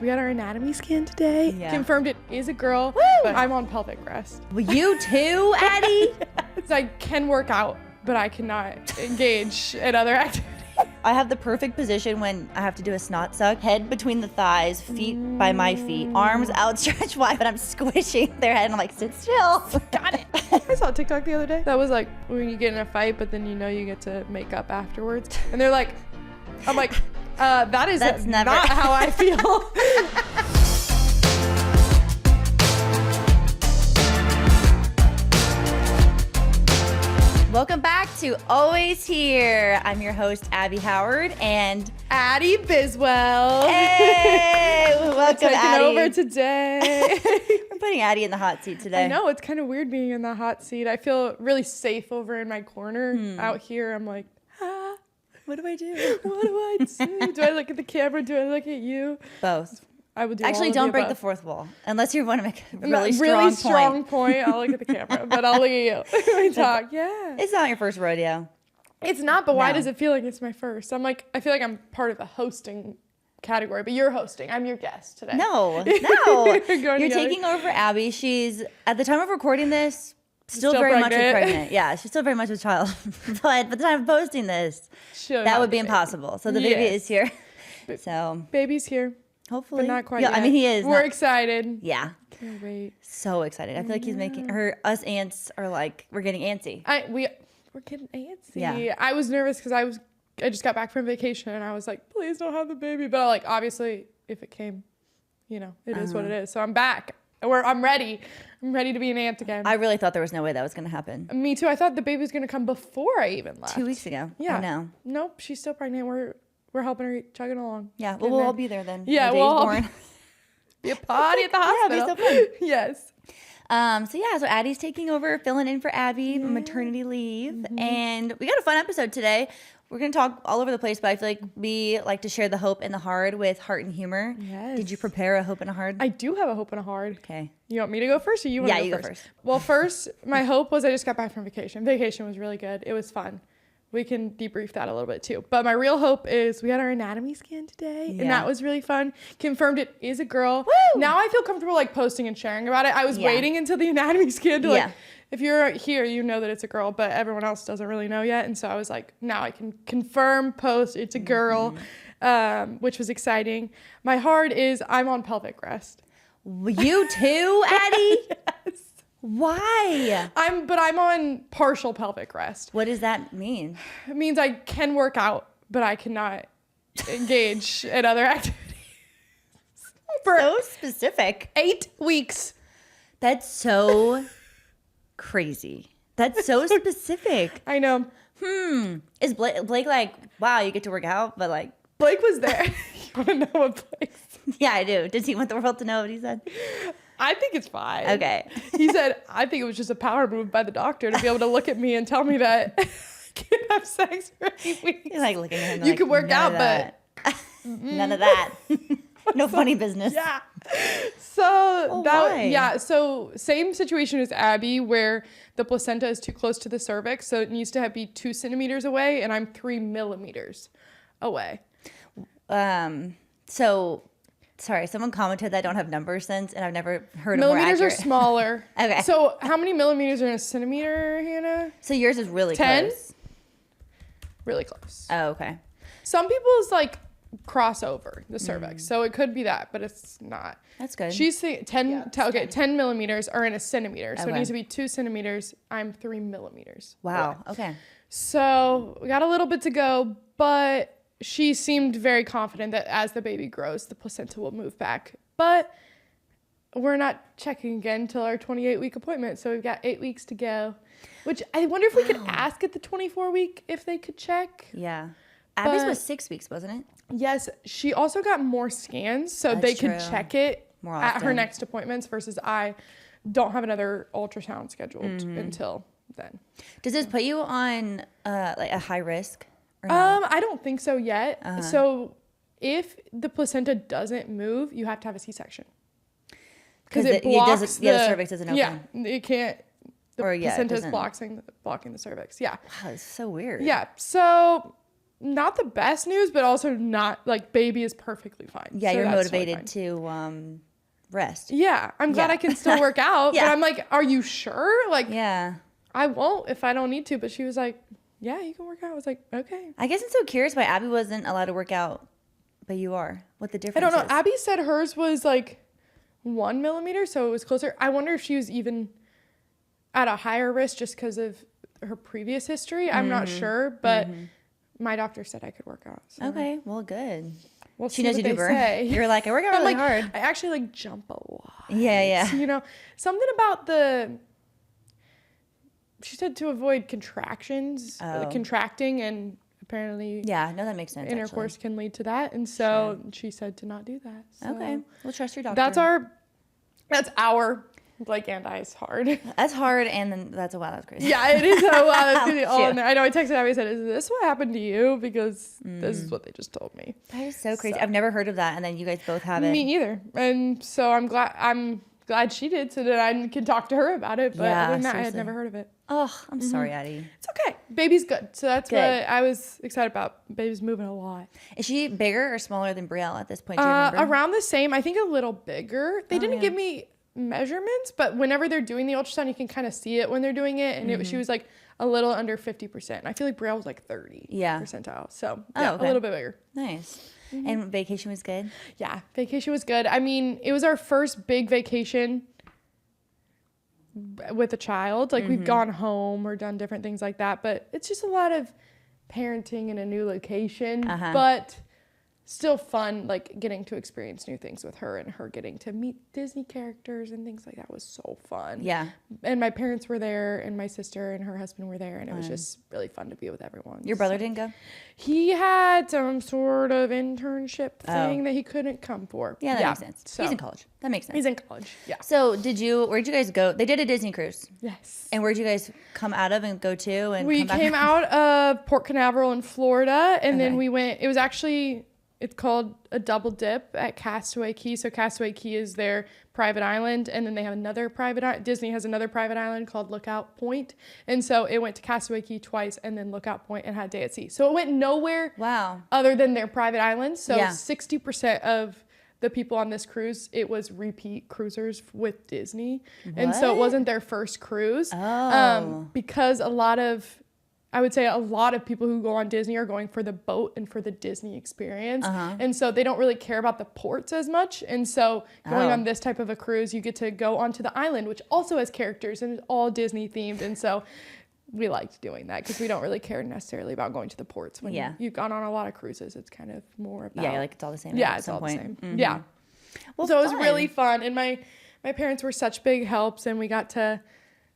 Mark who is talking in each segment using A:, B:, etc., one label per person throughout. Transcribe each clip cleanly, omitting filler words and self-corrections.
A: We had our anatomy scan today.
B: Yeah.
A: Confirmed it is a girl.
B: Woo!
A: But I'm on pelvic rest.
B: Well, you too, Addy?
A: So I can work out, but I cannot engage in other activities.
B: I have the perfect position when I have to do a snot suck. Head between the thighs, feet by my feet, arms outstretched wide, but I'm squishing their head and I'm like, sit still.
A: Got it. I saw a TikTok the other day. That was like when you get in a fight, but then you know you get to make up afterwards. And they're like, I'm like, that's
B: never
A: not how I feel.
B: Welcome back to Always Here. I'm your host, Abby Howard, and
A: Addy Biswell.
B: hey, welcome,
A: Taking
B: Addy.
A: over today.
B: We're putting Addy in the hot seat today.
A: I know, it's kind of weird being in the hot seat. I feel really safe over in my corner. Out here, I'm like,
B: What do I do?
A: what do I do? Do I look at the camera? Do I look at you?
B: Both.
A: I would do
B: Actually,
A: all of
B: don't
A: the
B: break
A: above.
B: the fourth wall unless you want to make a
A: Really
B: really
A: strong
B: point.
A: point. I'll look at the camera, but I'll look at you when we talk. Yeah.
B: It's not your first rodeo.
A: It's not, but why
B: No.
A: does it feel like it's my first? I feel like I'm part of the hosting category, but you're hosting. I'm your guest today.
B: No.
A: Going
B: You're
A: together.
B: taking over Abby. She's, at the time of recording this, still very much
A: pregnant.
B: pregnant. Yeah, she's still very much a child. But at the time of posting this,
A: She'll
B: that
A: have
B: would be
A: the baby.
B: impossible. So the baby
A: Yes.
B: is here. So
A: Baby's here,
B: hopefully.
A: but not quite
B: Yeah,
A: yet.
B: I mean, he is.
A: We're
B: not-
A: excited.
B: yeah.
A: Can't wait.
B: So excited. I feel like he's making us aunts are like, we're getting antsy.
A: We're getting antsy.
B: Yeah.
A: I was nervous because I just got back from vacation and I was like, please don't have the baby. But like, obviously, if it came, it is what it is. So I'm back. I'm ready. I'm ready to be an aunt again.
B: I really thought there was no way that was going to happen.
A: Me too. I thought the baby was gonna come before I even left.
B: 2 weeks ago.
A: Yeah.
B: I know.
A: Nope. She's still pregnant. We're helping her chugging along.
B: Yeah. Well,
A: Getting
B: we'll
A: there.
B: all be there then.
A: Yeah,
B: The day
A: we'll
B: he's
A: all
B: born.
A: be a potty at the
B: Yeah, it'll
A: hospital.
B: be so fun.
A: Yes.
B: So Addie's taking over, filling in for Abby for maternity leave. And we got a fun episode today. We're going to talk all over the place, but I feel like we like to share the hope and the hard with heart and humor.
A: Yes.
B: Did you prepare a hope and a hard?
A: I do have a hope and a hard.
B: Okay.
A: You want me to go first or you want
B: Yeah,
A: to
B: you
A: go
B: go
A: first?
B: first.
A: Well, first, my hope was I just got back from vacation. Vacation was really good. It was fun. We can debrief that a little bit too. But my real hope is we had our anatomy scan today and
B: Yeah.
A: that was really fun. Confirmed it is a girl.
B: Woo!
A: Now I feel comfortable like posting and sharing about it. I was
B: Yeah.
A: waiting until the anatomy scan to
B: Yeah.
A: like, if you're here, you know that it's a girl, but everyone else doesn't really know yet. And so I was like, now I can confirm, post, it's a girl, which was exciting. My hard is I'm on pelvic rest.
B: You too, Addy?
A: Yes.
B: Why?
A: I'm on partial pelvic rest.
B: What does that mean?
A: It means I can work out, but I cannot engage in other activities. For
B: So specific.
A: 8 weeks.
B: That's so crazy. That's so specific.
A: I know.
B: Is Blake like, wow, you get to work out, but like,
A: Blake was there. You want to know what Blake said?
B: yeah, I do. Does he want the world to know what he said?
A: I think it's fine.
B: Okay.
A: He said, I think it was just a power move by the doctor to be able to look at me and tell me that I can't have sex for 8 weeks.
B: You're like looking at him.
A: You
B: like,
A: can work
B: "None
A: out,
B: of that." None of that. No funny business.
A: Yeah. So
B: why?
A: yeah. So same situation as Abby, where the placenta is too close to the cervix, so it needs to be 2 centimeters away, and I'm 3 millimeters away.
B: So, sorry, someone commented that I don't have number sense, and I've never heard of more
A: Millimeters are
B: accurate.
A: smaller.
B: Okay.
A: So how many millimeters are in a centimeter, Hannah?
B: So yours is really
A: 10?
B: close.
A: Really close.
B: Oh, okay.
A: Some people's like cross over the cervix, so it could be that, but it's not.
B: That's good.
A: She's saying 10 millimeters are in a centimeter, so it
B: Okay.
A: needs to be 2 centimeters. I'm 3 millimeters.
B: Wow.
A: away.
B: Okay.
A: So we got a little bit to go, but she seemed very confident that as the baby grows, the placenta will move back. But we're not checking again until our 28-week appointment, so we've got 8 weeks to go. Which I wonder if we could ask at the 24-week if they could check.
B: Yeah. Abby's
A: But-
B: was 6 weeks, wasn't it?
A: Yes, she also got more scans, so
B: That's
A: they could
B: true.
A: check it
B: More
A: at her
B: often.
A: next appointments versus I don't have another ultrasound scheduled until then.
B: Does this put you on like a high risk? Or no?
A: I don't think so yet. So if the placenta doesn't move, you have to have a C-section. Because it blocks the
B: cervix doesn't open.
A: Yeah, it can't. The
B: Or, yeah, it
A: placenta is
B: doesn't-
A: blocking the cervix. Yeah.
B: Wow, it's so weird.
A: Yeah. So not the best news, but also not like baby is perfectly fine.
B: Yeah,
A: so
B: you're
A: that's
B: motivated
A: totally fine.
B: to rest.
A: Yeah, I'm glad I can still work out.
B: Yeah.
A: But I'm like, are you sure? Like,
B: Yeah.
A: I won't if I don't need to. But she was like, yeah, you can work out. I was like, okay.
B: I guess I'm so curious why Abby wasn't allowed to work out, but you are. What the difference
A: I don't know.
B: is.
A: Abby said hers was like 1 millimeter, so it was closer. I wonder if she was even at a higher risk just because of her previous history. I'm not sure, but my doctor said I could work out. So.
B: Okay, well, good.
A: We'll
B: She
A: see
B: knows
A: what
B: you do
A: they
B: burn.
A: say.
B: You're like, I work out
A: I'm
B: really
A: like,
B: hard.
A: I actually like jump a lot.
B: Yeah.
A: You know, something about she said to avoid contractions, contracting, and apparently
B: Yeah, no, that makes sense.
A: intercourse can lead to that. And so she said to not do that. So
B: Okay, we'll trust your doctor.
A: That's our Blake and I's hard.
B: That's hard, and then that's crazy.
A: Yeah, it is. Oh, wow, that's gonna be all in there. I know. I texted Abby and said, "Is this what happened to you?" Because this is what they just told me.
B: That is so crazy. I've never heard of that, and then you guys both have it.
A: Me either. And so I'm glad she did, so that I can talk to her about it. But
B: Yeah,
A: other than that, I had
B: seriously.
A: never heard of it.
B: Oh, I'm sorry, Addy.
A: It's okay. Baby's good. So that's
B: Good.
A: what I was excited about. Baby's moving a lot.
B: Is she bigger or smaller than Brielle at this point? Do you remember?
A: Around the same. I think a little bigger. They didn't give me measurements, but whenever they're doing the ultrasound, you can kind of see it when they're doing it. And she was like a little under 50%. I feel like Brielle was like 30 percentile. So yeah, a little bit bigger.
B: Nice. And vacation was good?
A: Yeah, vacation was good. I mean, it was our first big vacation with a child. Like we've gone home or done different things like that, but it's just a lot of parenting in a new location, but still fun, like getting to experience new things with her and her getting to meet Disney characters and things like that was so fun.
B: Yeah.
A: And my parents were there and my sister and her husband were there and it was just really fun to be with everyone.
B: Your brother didn't go?
A: He had some sort of internship thing that he couldn't come for.
B: Yeah, that makes sense.
A: So,
B: he's in college. That makes sense.
A: He's in college, yeah.
B: So where'd you guys go? They did a Disney cruise.
A: Yes.
B: And where'd you guys come out of and go to? And
A: we
B: come back?
A: came out of Port Canaveral in Florida and then we went, it's called a double dip at Castaway Cay. So Castaway Cay is their private island. And then they have another Disney has another private island called Lookout Point. And so it went to Castaway Cay twice and then Lookout Point and had a day at sea. So it went nowhere other than their private islands. So 60% of the people on this cruise, it was repeat cruisers with Disney. And so it wasn't their first cruise. Because I would say a lot of people who go on Disney are going for the boat and for the Disney experience. And so they don't really care about the ports as much. And so going on this type of a cruise, you get to go onto the island, which also has characters and is all Disney themed. And so we liked doing that because we don't really care necessarily about going to the ports. When you've gone on a lot of cruises, it's kind of more about...
B: Yeah, like it's all the same.
A: Yeah, it's all the same. Yeah.
B: Well,
A: so it was really fun. And my parents were such big helps and we got to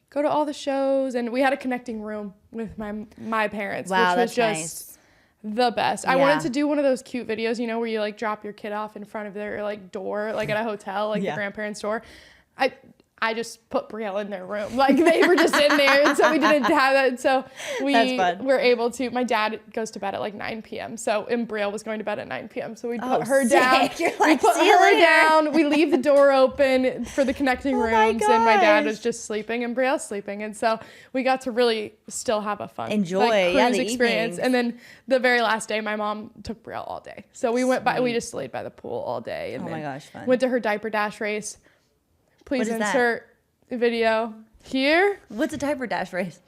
A: go to all the shows, and we had a connecting room with my parents, which was just the best. I wanted to do one of those cute videos, where you like drop your kid off in front of their like door, like at a hotel, like the grandparents' door. I just put Brielle in their room. Like they were just in there. And so we didn't have that. So we were able to, my dad goes to bed at like 9 p.m. And Brielle was going to bed at 9 p.m. So we put her down.
B: You're like,
A: we put her down. We leave the door open for the connecting rooms. And my dad was just sleeping and Brielle's sleeping. And so we got to really still have a fun cruise
B: the
A: experience.
B: evenings.
A: And then the very last day, my mom took Brielle all day. So we we just laid by the pool all day. And
B: my gosh, fun.
A: Went to her diaper dash race. Please insert a video here.
B: What's a diaper dash race?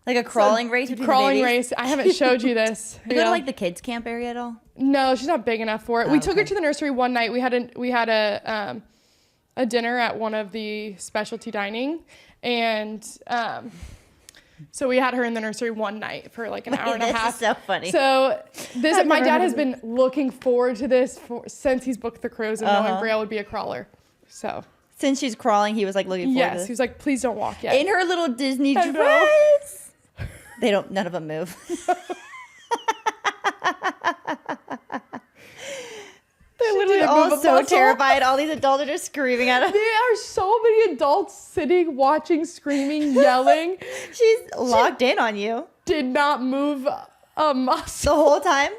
B: Like a crawling race between
A: crawling
B: the
A: race. I haven't showed you this.
B: You go to like the kids camp area at all?
A: No, she's not big enough for it. We took her to the nursery one night. We had a dinner at one of the specialty dining, and so we had her in the nursery one night for like an hour and a half.
B: This is so funny.
A: So my dad has been looking forward to this since he's booked the cruise and knowing Brielle would be a crawler. So.
B: Since she's crawling, he was like looking forward to this.
A: He was like, please don't walk yet.
B: In her little Disney dress. None of them move.
A: They literally
B: all so terrified. All these adults are just screaming at us.
A: There are so many adults sitting, watching, screaming, yelling.
B: She's locked in on you.
A: Did not move a muscle.
B: The whole time?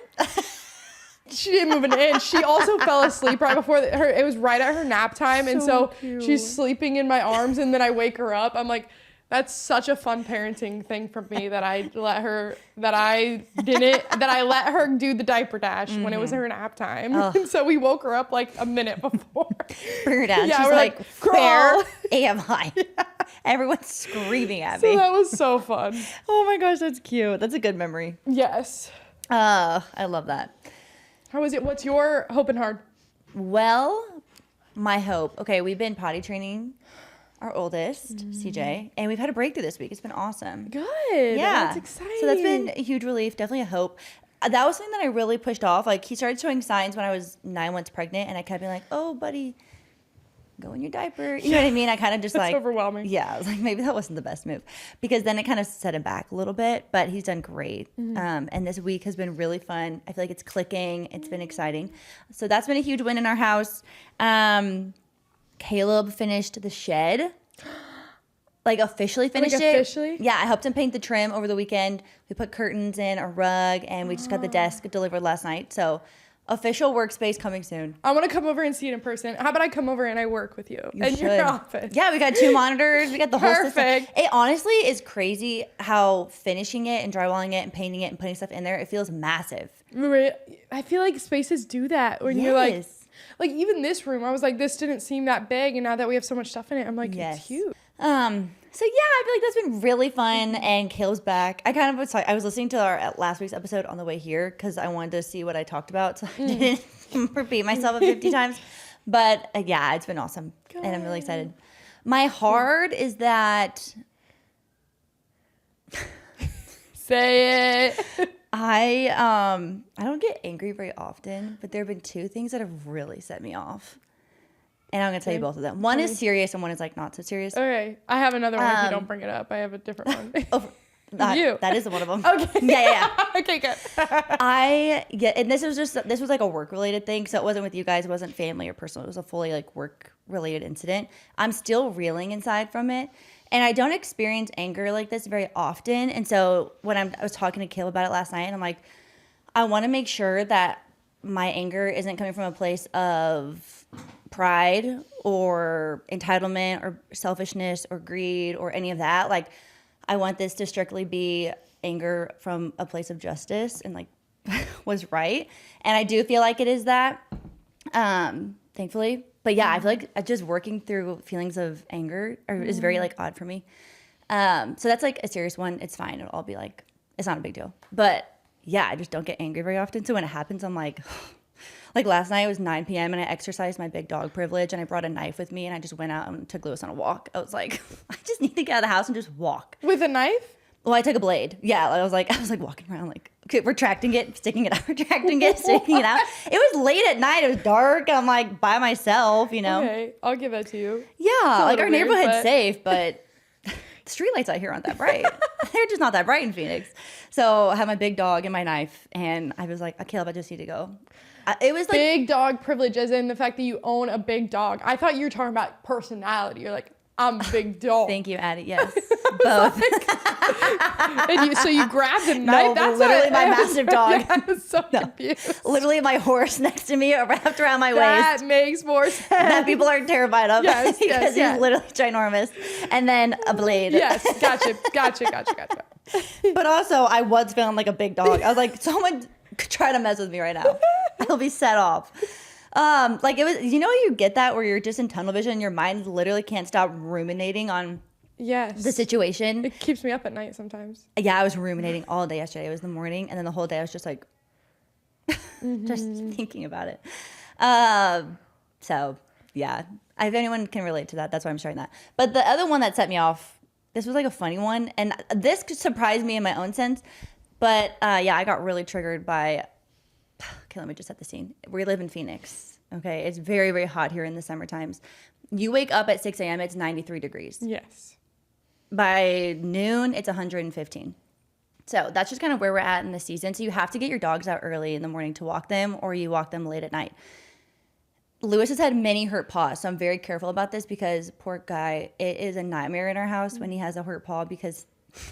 A: She didn't move an inch. She also fell asleep right before it was right at her nap time. And so she's sleeping in my arms and then I wake her up. I'm like, That's such a fun parenting thing for me that I let her do the diaper dash when it was her nap time. And so we woke her up like a minute before.
B: Bring her down.
A: Yeah,
B: She's
A: we're
B: like,
A: crawl.
B: where am I? Yeah. Everyone's screaming at me.
A: So that was so fun.
B: Oh my gosh, that's cute. That's a good memory.
A: Yes.
B: I love that.
A: How was it? What's your hope and hard?
B: Well, my hope. Okay, we've been potty training our oldest, CJ, and we've had a breakthrough this week. It's been awesome.
A: Good.
B: Yeah.
A: That's exciting.
B: So that's been a huge relief, definitely a hope. That was something that I really pushed off. Like, he started showing signs when I was 9 months pregnant, and I kept being like, oh, buddy, go in your diaper. You know what I mean? I kind of just
A: That's overwhelming.
B: Yeah, I was like, maybe that wasn't the best move, because then it kind of set him back a little bit, but he's done great. And this week has been really fun. I feel like it's clicking. It's been exciting. So that's been a huge win in our house. Caleb finished the shed. Like, officially finished it.
A: Officially?
B: Yeah, I helped him paint the trim over the weekend. We put curtains in, a rug, and we just got the desk delivered last night. So, official workspace coming soon.
A: I want to come over and see it in person. How about I come over and I work with you in your office?
B: Yeah, we got 2 monitors. We got the whole system.
A: Perfect.
B: It honestly is crazy how finishing it and drywalling it and painting it and putting stuff in there, it feels massive.
A: I feel like spaces do that when you're like even this room, I was like, this didn't seem that big, and now that we have so much stuff in it, I'm like, it's huge.
B: So yeah, I feel like that's been really fun, and Caleb's back. I was listening to our last week's episode on the way here because I wanted to see what I talked about, so I didn't repeat myself 50 times. But yeah, it's been awesome, and I'm really excited. My hard is that
A: say it.
B: I don't get angry very often, but there have been 2 things that have really set me off. And I'm going to tell you both of them. One is serious and one is like not so serious.
A: Okay. I have another one if you don't bring it up. I have a different one.
B: That is one of them.
A: Okay.
B: Yeah.
A: Okay, good.
B: And this was like a work related thing. So it wasn't with you guys. It wasn't family or personal. It was a fully like work related incident. I'm still reeling inside from it. And I don't experience anger like this very often. And so when I was talking to Caleb about it last night, and I'm like, I want to make sure that my anger isn't coming from a place of pride or entitlement or selfishness or greed or any of that. Like, I want this to strictly be anger from a place of justice and like was right. And I do feel like it is that, thankfully. But yeah, I feel like just working through feelings of anger is very like odd for me. So that's like a serious one. It's fine. It'll all be like, it's not a big deal. But yeah, I just don't get angry very often. So when it happens, I'm like, like last night it was 9 p.m. and I exercised my big dog privilege and I brought a knife with me and I just went out and took Lewis on a walk. I was like, I just need to get out of the house and just walk.
A: With a knife?
B: Well, I took a blade. Yeah, I was like walking around like, okay, retracting it, sticking it out, retracting it, sticking it out. It was late at night. It was dark. I'm like by myself, you know.
A: Okay, I'll give that to you.
B: Yeah, like our neighborhood's safe, but the streetlights out here aren't that bright. They're just not that bright in Phoenix. So I had my big dog and my knife, and I was like, Caleb, I just need to go. It was like
A: big dog privilege, as in the fact that you own a big dog. I thought you were talking about personality. You're like, I'm a big dog.
B: Thank you, Addy. Yes, both.
A: So you grabbed a knife?
B: No,
A: that's
B: literally my massive dog.
A: Yeah, I was so confused.
B: Literally my horse next to me wrapped around my waist.
A: That makes more sense.
B: That people are terrified of.
A: Yes,
B: because he's literally ginormous. And then a blade.
A: Yes, gotcha.
B: But also, I was feeling like a big dog. I was like, someone could try to mess with me right now. I'll be set off. Like it was, you know, you get that where you're just in tunnel vision. Your mind literally can't stop ruminating on the situation.
A: It keeps me up at night sometimes.
B: Yeah, I was ruminating all day yesterday. It was the morning, and then the whole day I was just like, just thinking about it. So yeah, if anyone can relate to that, that's why I'm sharing that. But the other one that set me off, this was like a funny one, and this could surprise me in my own sense. But yeah, I got really triggered by. Okay, let me just set the scene. We live in Phoenix. Okay, it's very, very hot here in the summer times. You wake up at 6 a.m., it's 93 degrees.
A: Yes.
B: By noon, it's 115. So that's just kind of where we're at in the season. So you have to get your dogs out early in the morning to walk them, or you walk them late at night. Lewis has had many hurt paws, so I'm very careful about this because poor guy, it is a nightmare in our house when he has a hurt paw because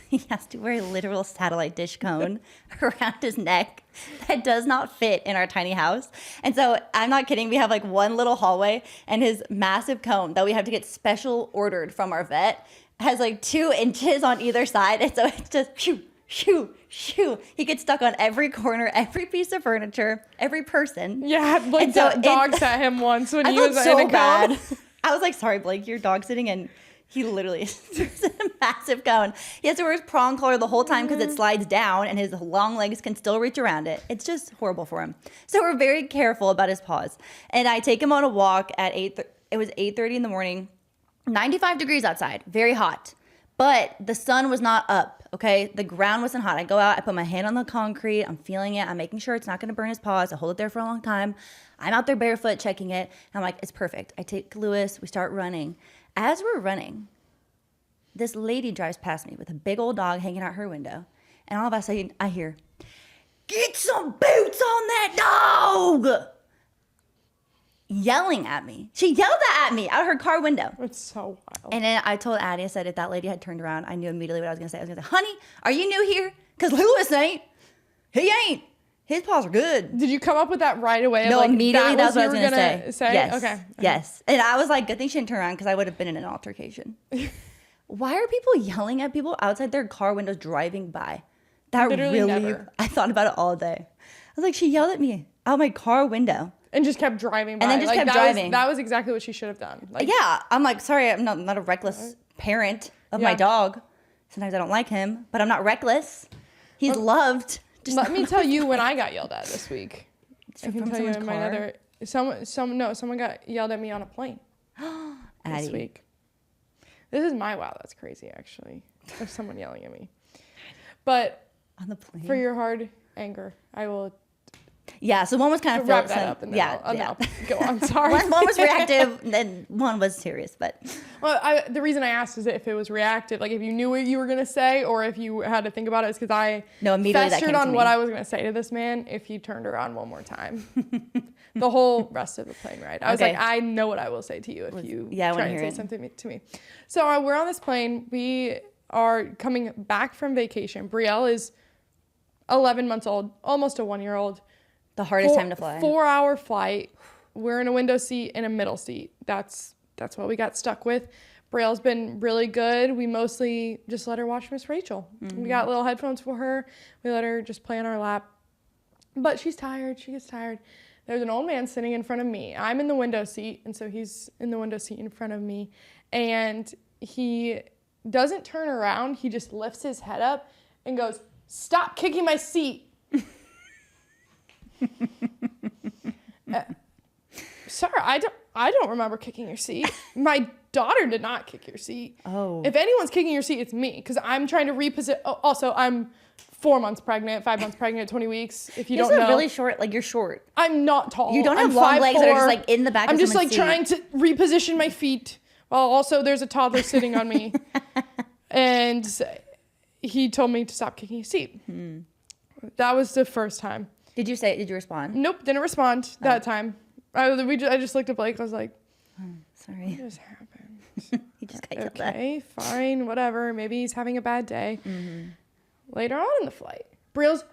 B: he has to wear a literal satellite dish cone around his neck that does not fit in our tiny house. And so I'm not kidding. We have like one little hallway and his massive cone that we have to get special ordered from our vet has like 2 inches on either side. And so it's just shoo, shoo, shoo. He gets stuck on every corner, every piece of furniture, every person.
A: Yeah, Blake dog sat him once when he was
B: so
A: in a
B: bad.
A: cone.
B: I was like, sorry, Blake, you're dog sitting, and he literally is a massive cone. He has to wear his prong collar the whole time because it slides down and his long legs can still reach around it. It's just horrible for him. So we're very careful about his paws. And I take him on a walk at it was 8:30 in the morning, 95 degrees outside, very hot. But the sun was not up, okay? The ground wasn't hot. I go out, I put my hand on the concrete, I'm feeling it, I'm making sure it's not gonna burn his paws. I hold it there for a long time. I'm out there barefoot checking it. I'm like, it's perfect. I take Lewis, we start running. As we're running, this lady drives past me with a big old dog hanging out her window. And all of a sudden, I hear, "Get some boots on that dog!" Yelling at me. She yelled that at me out her car window.
A: It's so wild.
B: And then I told Addy, I said, if that lady had turned around, I knew immediately what I was going to say. I was going to say, honey, are you new here? Because Lewis ain't. He ain't. His paws are good.
A: Did you come up with that right away?
B: No,
A: like,
B: immediately that's what I was going to
A: say.
B: Yes.
A: Okay.
B: Yes. And I was like, good thing she didn't turn around because I would have been in an altercation. Why are people yelling at people outside their car windows driving by? That
A: Literally
B: really,
A: never.
B: I thought about it all day. I was like, she yelled at me out my car window.
A: And just kept driving by.
B: And then just kept driving.
A: That was exactly what she should have done. Like,
B: Yeah. I'm like, sorry, I'm not a reckless parent of my dog. Sometimes I don't like him, but I'm not reckless. He's loved.
A: Let me tell you when I got yelled at this week. I can
B: from
A: tell you
B: someone's
A: in my
B: car?
A: other someone got yelled at me on a plane this
B: Addy.
A: week. This is my wow, that's crazy actually. Of someone yelling at me. But
B: On the plane.
A: for your hard anger, I will
B: Yeah, so one was kind of
A: wrap that up and then I'll go on. Sorry.
B: one was reactive, and then one was serious, but
A: Well, the reason I asked is if it was reactive, like if you knew what you were gonna say, or if you had to think about it, is because I
B: immediately that
A: festered
B: came to
A: on
B: me.
A: what I was gonna say to this man if he turned around one more time. The whole rest of the plane ride, I was
B: Okay.
A: like, I know what I will say to you if you
B: I wanna
A: try and
B: hear
A: say
B: it.
A: something to me. So we're on this plane. We are coming back from vacation. Brielle is 11 months old, almost a 1-year-old.
B: the hardest time to fly.
A: 4-hour flight. We're in a window seat and a middle seat. That's what we got stuck with. Brielle's been really good. We mostly just let her watch Miss Rachel.
B: Mm-hmm.
A: We got little headphones for her. We let her just play on our lap. But she's tired. She gets tired. There's an old man sitting in front of me. I'm in the window seat, and so he's in the window seat in front of me. And he doesn't turn around. He just lifts his head up and goes, "Stop kicking my seat." Sir, I don't remember kicking your seat. My daughter did not kick your seat.
B: Oh.
A: If anyone's kicking your seat, it's me, because I'm trying to reposition. Oh, also, I'm 4 months pregnant, 5 months pregnant, 20 weeks. If you
B: You're
A: don't know,
B: really short, like you're short.
A: I'm not tall.
B: You don't
A: I'm
B: have long legs that are just
A: 5'4".
B: like in the back
A: I'm
B: of
A: just like
B: someone's
A: trying to reposition my feet while also there's a toddler sitting on me. And he told me to stop kicking his seat. That was the first time.
B: Did you respond?
A: Nope, didn't respond that time. I just looked at Blake. I was like,
B: Sorry.
A: what just happened?
B: He just got yelled at.
A: Okay, fine, whatever. Maybe he's having a bad day. Later on in the flight, Brielle's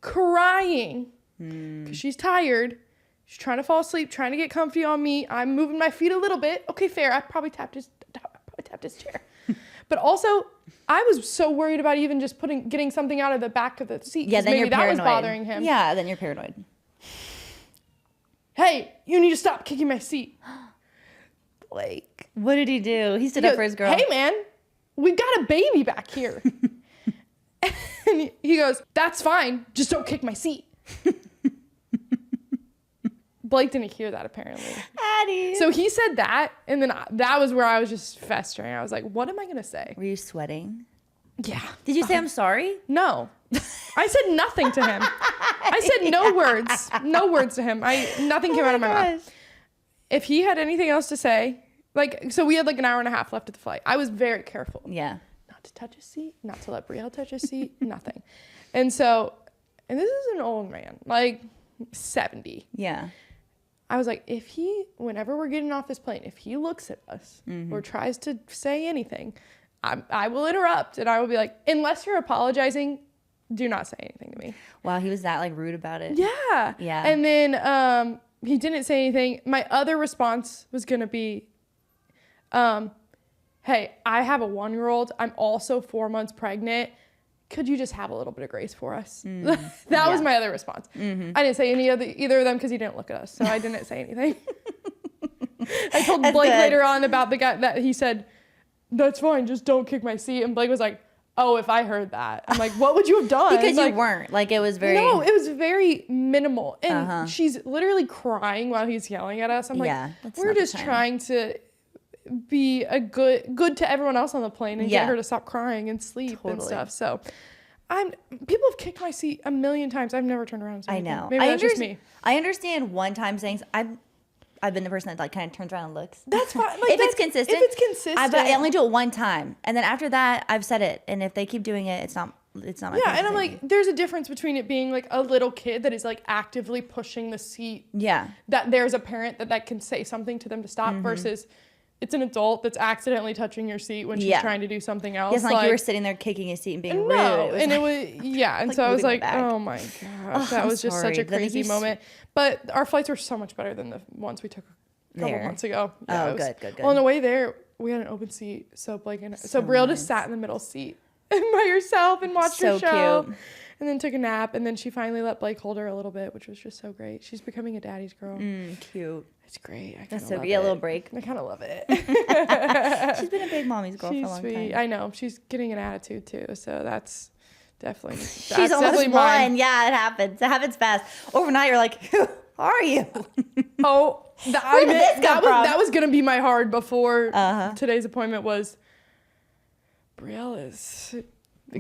A: crying because she's tired. She's trying to fall asleep, trying to get comfy on me. I'm moving my feet a little bit. Okay, fair. I probably tapped his chair. But also, I was so worried about even just getting something out of the back of the seat.
B: Yeah,
A: 'cause
B: then
A: maybe
B: you're
A: that
B: paranoid.
A: was bothering him.
B: Yeah, then you're paranoid.
A: Hey, you need to stop kicking my seat. Blake.
B: What did he do? He stood
A: He
B: up
A: goes,
B: for his girl.
A: "Hey, man, we've got a baby back here." And he goes, "That's fine. Just don't kick my seat." Blake didn't hear that, apparently.
B: Addy.
A: So he said that, and then that was where I was just festering. I was like, what am I going to say?
B: Were you sweating?
A: Yeah.
B: Did you say I'm sorry?
A: No. I said nothing to him. I said no words. No words to him. Nothing came out of my mouth. If he had anything else to say, so we had like an hour and a half left of the flight. I was very careful.
B: Yeah.
A: Not to touch his seat, not to let Brielle touch his seat, nothing. And this is an old man, like 70.
B: Yeah.
A: I was like, whenever we're getting off this plane, if he looks at us or tries to say anything, I will interrupt and I will be like, unless you're apologizing, do not say anything to me.
B: Wow, he was that like rude about it.
A: Yeah.
B: Yeah.
A: And then he didn't say anything. My other response was going to be, hey, hey, I have a 1-year-old. I'm also 4 months pregnant. Could you just have a little bit of grace for us? That was my other response. I didn't say either of them because he didn't look at us, so I didn't say anything. I told Blake later on about the guy that he said, that's fine, just don't kick my seat. And Blake was like, oh, if I heard that. I'm like, what would you have done?
B: Because you weren't. Like, it was very...
A: No, it was very minimal. And she's literally crying while he's yelling at us. I'm like, we're just trying to be a good to everyone else on the plane and get her to stop crying and sleep and stuff. So people have kicked my seat a million times. I've never turned around and said anything.
B: I know.
A: Maybe that's just me.
B: I understand one time saying I've been the person that like kind of turns around and looks.
A: That's fine. Like,
B: if it's consistent.
A: If it's consistent.
B: I only do it one time. And then after that, I've said it. And if they keep doing it, it's not my
A: Yeah, and I'm like, there's a difference between it being like a little kid that is like actively pushing the seat.
B: Yeah.
A: That there's a parent that can say something to them to stop versus it's an adult that's accidentally touching your seat when she's trying to do something else.
B: It's like you were sitting there kicking his seat and being rude.
A: And it was, and so I was like, oh my gosh, that was just such a crazy moment. But our flights were so much better than the ones we took a couple months ago. Yeah,
B: good.
A: Well, on the way there, we had an open seat. So Blake and Brielle just sat in the middle seat by herself and watched her show.
B: Cute.
A: And then took a nap. And then she finally let Blake hold her a little bit, which was just so great. She's becoming a daddy's girl.
B: Cute.
A: It's great.
B: That's so good. A little break.
A: I kind of love it.
B: She's been a big mommy's girl for a long time.
A: I know. She's getting an attitude too. So that's definitely.
B: She's almost one. Yeah, it happens. It happens fast. Overnight, you're like, who are you?
A: Oh, that was going to be my hard before today's appointment was. Brielle is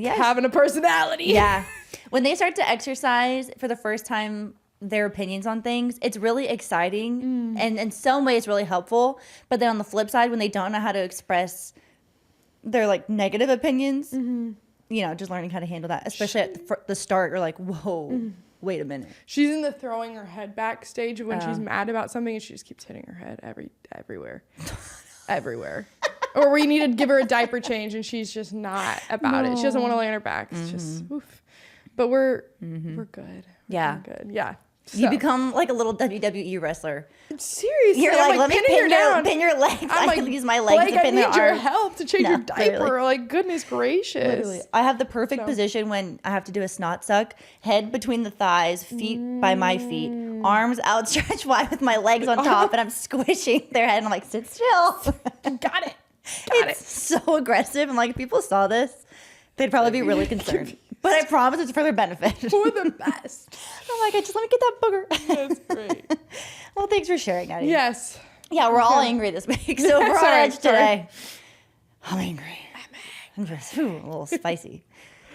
A: having a personality.
B: Yeah. When they start to exercise for the first time their opinions on things, it's really exciting and in some ways really helpful. But then on the flip side, when they don't know how to express their like negative opinions, you know, just learning how to handle that, especially at the start, you're like, whoa, wait a minute.
A: She's in the throwing her head back stage when she's mad about something and she just keeps hitting her head everywhere. Everywhere. Or we need to give her a diaper change and she's just not about it. She doesn't want to lay on her back. It's just oof. But we're good.
B: Yeah.
A: Good. Yeah. So.
B: You become like a little WWE wrestler.
A: Seriously.
B: You're like, let me pin your legs.
A: I
B: can use my legs to pin their arms.
A: I need your help to change your diaper. Literally. Like, goodness gracious.
B: Literally. I have the perfect position when I have to do a snot suck. Head between the thighs, feet by my feet, arms outstretched wide with my legs on top, and I'm squishing their head. And I'm like, sit still.
A: Got it.
B: It's so aggressive. And like, if people saw this, they'd probably be really concerned. But I promise it's for their benefit.
A: For the best.
B: I'm like, just let me get that booger.
A: That's great.
B: Well, thanks for sharing, Addy.
A: Yes.
B: Yeah, we're all angry this week. So we're on edge today. I'm angry. I'm just a little spicy.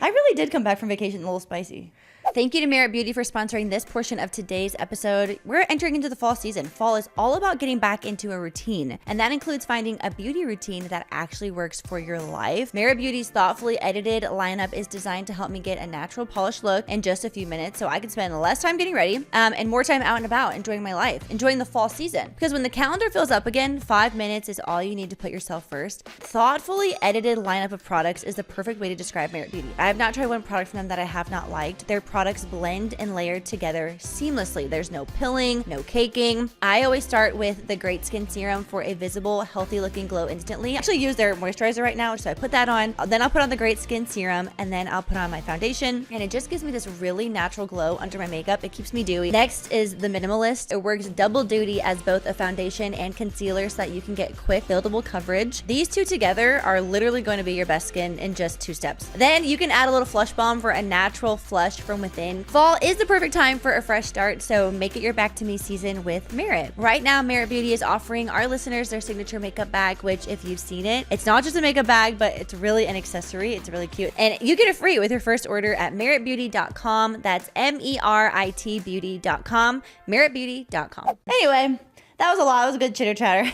B: I really did come back from vacation a little spicy. Thank you to Merit Beauty for sponsoring this portion of today's episode. We're entering into the fall season. Fall is all about getting back into a routine, and that includes finding a beauty routine that actually works for your life. Merit Beauty's thoughtfully edited lineup is designed to help me get a natural polished look in just a few minutes so I can spend less time getting ready and more time out and about enjoying my life, enjoying the fall season. Because when the calendar fills up again, 5 minutes is all you need to put yourself first. Thoughtfully edited lineup of products is the perfect way to describe Merit Beauty. I have not tried one product from them that I have not liked. Their products blend and layer together seamlessly. There's no pilling, no caking. I always start with the Great Skin Serum for a visible, healthy looking glow instantly. I actually use their moisturizer right now, so I put that on. Then I'll put on the Great Skin Serum, and then I'll put on my foundation, and it just gives me this really natural glow under my makeup. It keeps me dewy. Next is the Minimalist. It works double duty as both a foundation and concealer so that you can get quick, buildable coverage. These two together are literally going to be your best skin in just 2 steps. Then you can add a little Flush Balm for a natural flush from within. Fall is the perfect time for a fresh start, so make it your back to me season with Merit. Right now, Merit Beauty is offering our listeners their signature makeup bag, which if you've seen it, it's not just a makeup bag, but it's really an accessory. It's really cute. And you get it free with your first order at meritbeauty.com. That's MERIT beauty.com, meritbeauty.com. Anyway, that was a lot. It was a good chitter chatter.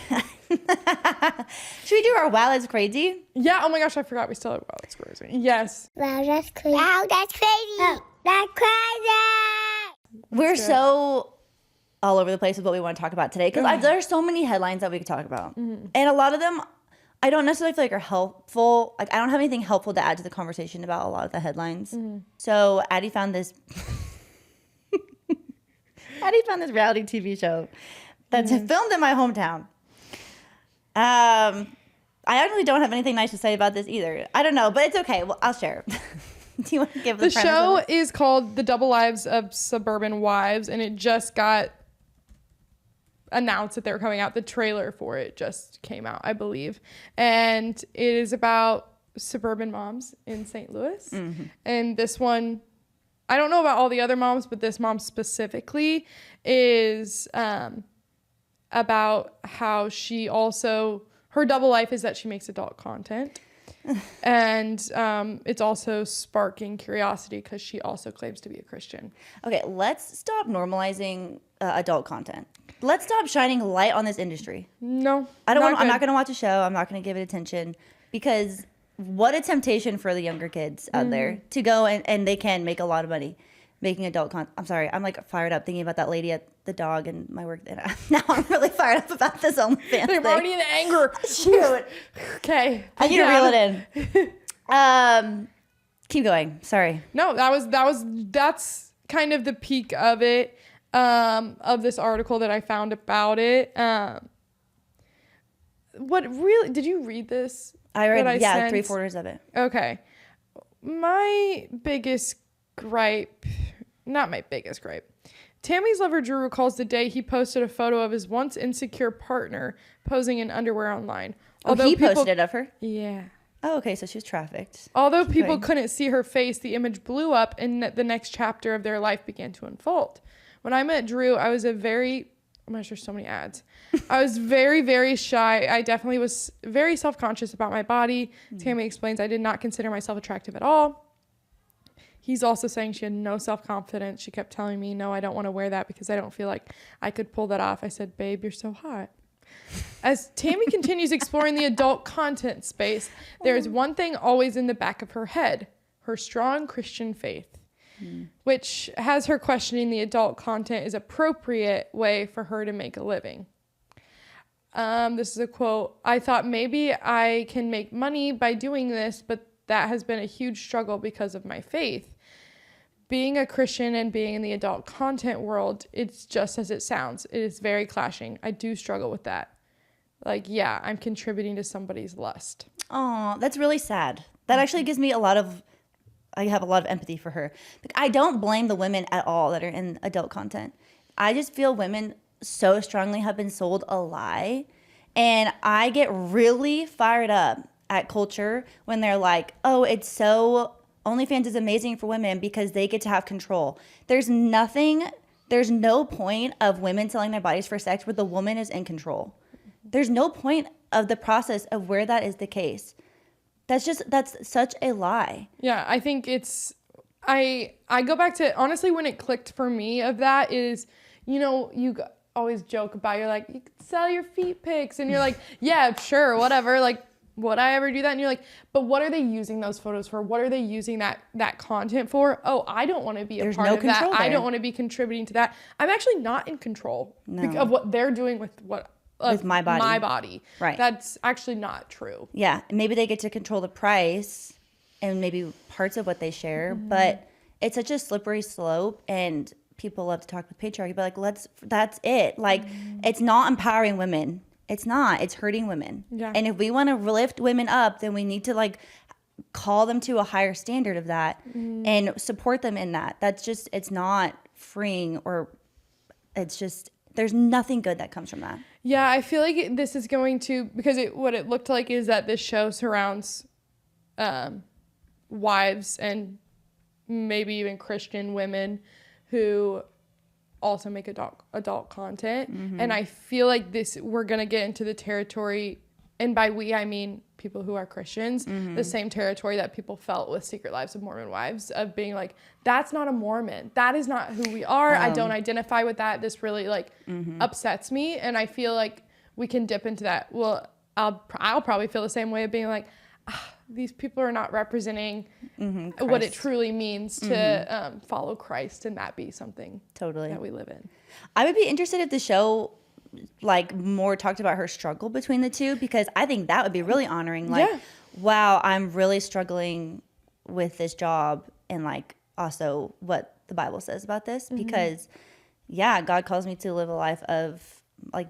B: Should we do our Wow That's Crazy?
A: Yeah. Oh my gosh, I forgot we still have Wow That's Crazy. Yes.
C: Wow, that's crazy. Wow, that's crazy. Oh, that's crazy.
B: We're so all over the place with what we want to talk about today because there's so many headlines that we could talk about. And a lot of them I don't necessarily feel like are helpful. Like I don't have anything helpful to add to the conversation about a lot of the headlines. So Addy found this reality TV show that's filmed in my hometown. I actually don't have anything nice to say about this either. I don't know, but it's okay. Well, I'll share. Do you want to give the premise
A: show
B: of it?
A: is called The Double Lives of Suburban Wives, and it just got announced that they were coming out. The trailer for it just came out, I believe. And it is about suburban moms in St. Louis. Mm-hmm. And this one, I don't know about all the other moms, but this mom specifically is about how she also, her double life is that she makes adult content. And it's also sparking curiosity because she also claims to be a Christian.
B: Okay, let's stop normalizing adult content. Let's stop shining light on this industry.
A: No,
B: I'm not going to watch a show. I'm not going to give it attention because what a temptation for the younger kids out there to go and they can make a lot of money making adult content. I'm sorry. I'm like fired up thinking about that lady at the dog and my work. Now I'm really fired up about this OnlyFans thing.
A: I'm already in anger.
B: Shoot.
A: Okay.
B: I need to reel it in. Keep going. Sorry.
A: No, that's kind of the peak of it, of this article that I found about it. Did you read this?
B: I read, 3/4 of it.
A: Okay. My biggest gripe, not my biggest gripe. Tammy's lover Drew recalls the day he posted a photo of his once insecure partner posing in underwear online.
B: He posted it of her?
A: Yeah.
B: Oh, okay, so she was trafficked.
A: Although people couldn't see her face, the image blew up and the next chapter of their life began to unfold. When I met Drew, I was there's so many ads. I was very, very shy. I definitely was very self-conscious about my body. Tammy explains I did not consider myself attractive at all. He's also saying she had no self-confidence. She kept telling me, no, I don't want to wear that because I don't feel like I could pull that off. I said, babe, you're so hot. As Tammy continues exploring the adult content space, there is one thing always in the back of her head, her strong Christian faith, which has her questioning the adult content is appropriate way for her to make a living. This is a quote. I thought maybe I can make money by doing this, but that has been a huge struggle because of my faith. Being a Christian and being in the adult content world, it's just as it sounds. It is very clashing. I do struggle with that. Like, yeah, I'm contributing to somebody's lust.
B: Oh, that's really sad. That actually gives me I have a lot of empathy for her. I don't blame the women at all that are in adult content. I just feel women so strongly have been sold a lie. And I get really fired up at culture when they're like, oh, OnlyFans is amazing for women because they get to have control. There's no point of women selling their bodies for sex where the woman is in control. There's no point of the process of where that is the case. That's such a lie.
A: Yeah, I think I go back to, honestly, when it clicked for me of that is, you always joke about, you're like, you could sell your feet pics. And you're like, yeah, sure, whatever. Like, would I ever do that? And you're like, but what are they using those photos for? What are they using that content for? Oh, I don't want to be a part of that. I don't want to be contributing to that. I'm actually not in control of what they're doing with my body.
B: Right.
A: That's actually not true.
B: Yeah. Maybe they get to control the price and maybe parts of what they share, but it's such a slippery slope and people love to talk with patriarchy, but that's it. Like, it's not empowering women. It's not. It's hurting women.
A: Yeah.
B: And if we want to lift women up, then we need to call them to a higher standard of that and support them in that. That's just, it's not freeing, or it's just, there's nothing good that comes from that.
A: Yeah, I feel like this is going to, because what it looked like is that this show surrounds wives and maybe even Christian women who also make adult content. And I feel like we're going to get into the territory, and by we, I mean people who are Christians, the same territory that people felt with Secret Lives of Mormon Wives, of being like, that's not a Mormon. That is not who we are. I don't identify with that. This really upsets me. And I feel like we can dip into that. Well, I'll probably feel the same way of being like, these people are not representing what it truly means to follow Christ and that be something that we live in.
B: I would be interested if the show more talked about her struggle between the two, because I think that would be really honoring. Wow, I'm really struggling with this job, and also what the Bible says about this, because God calls me to live a life of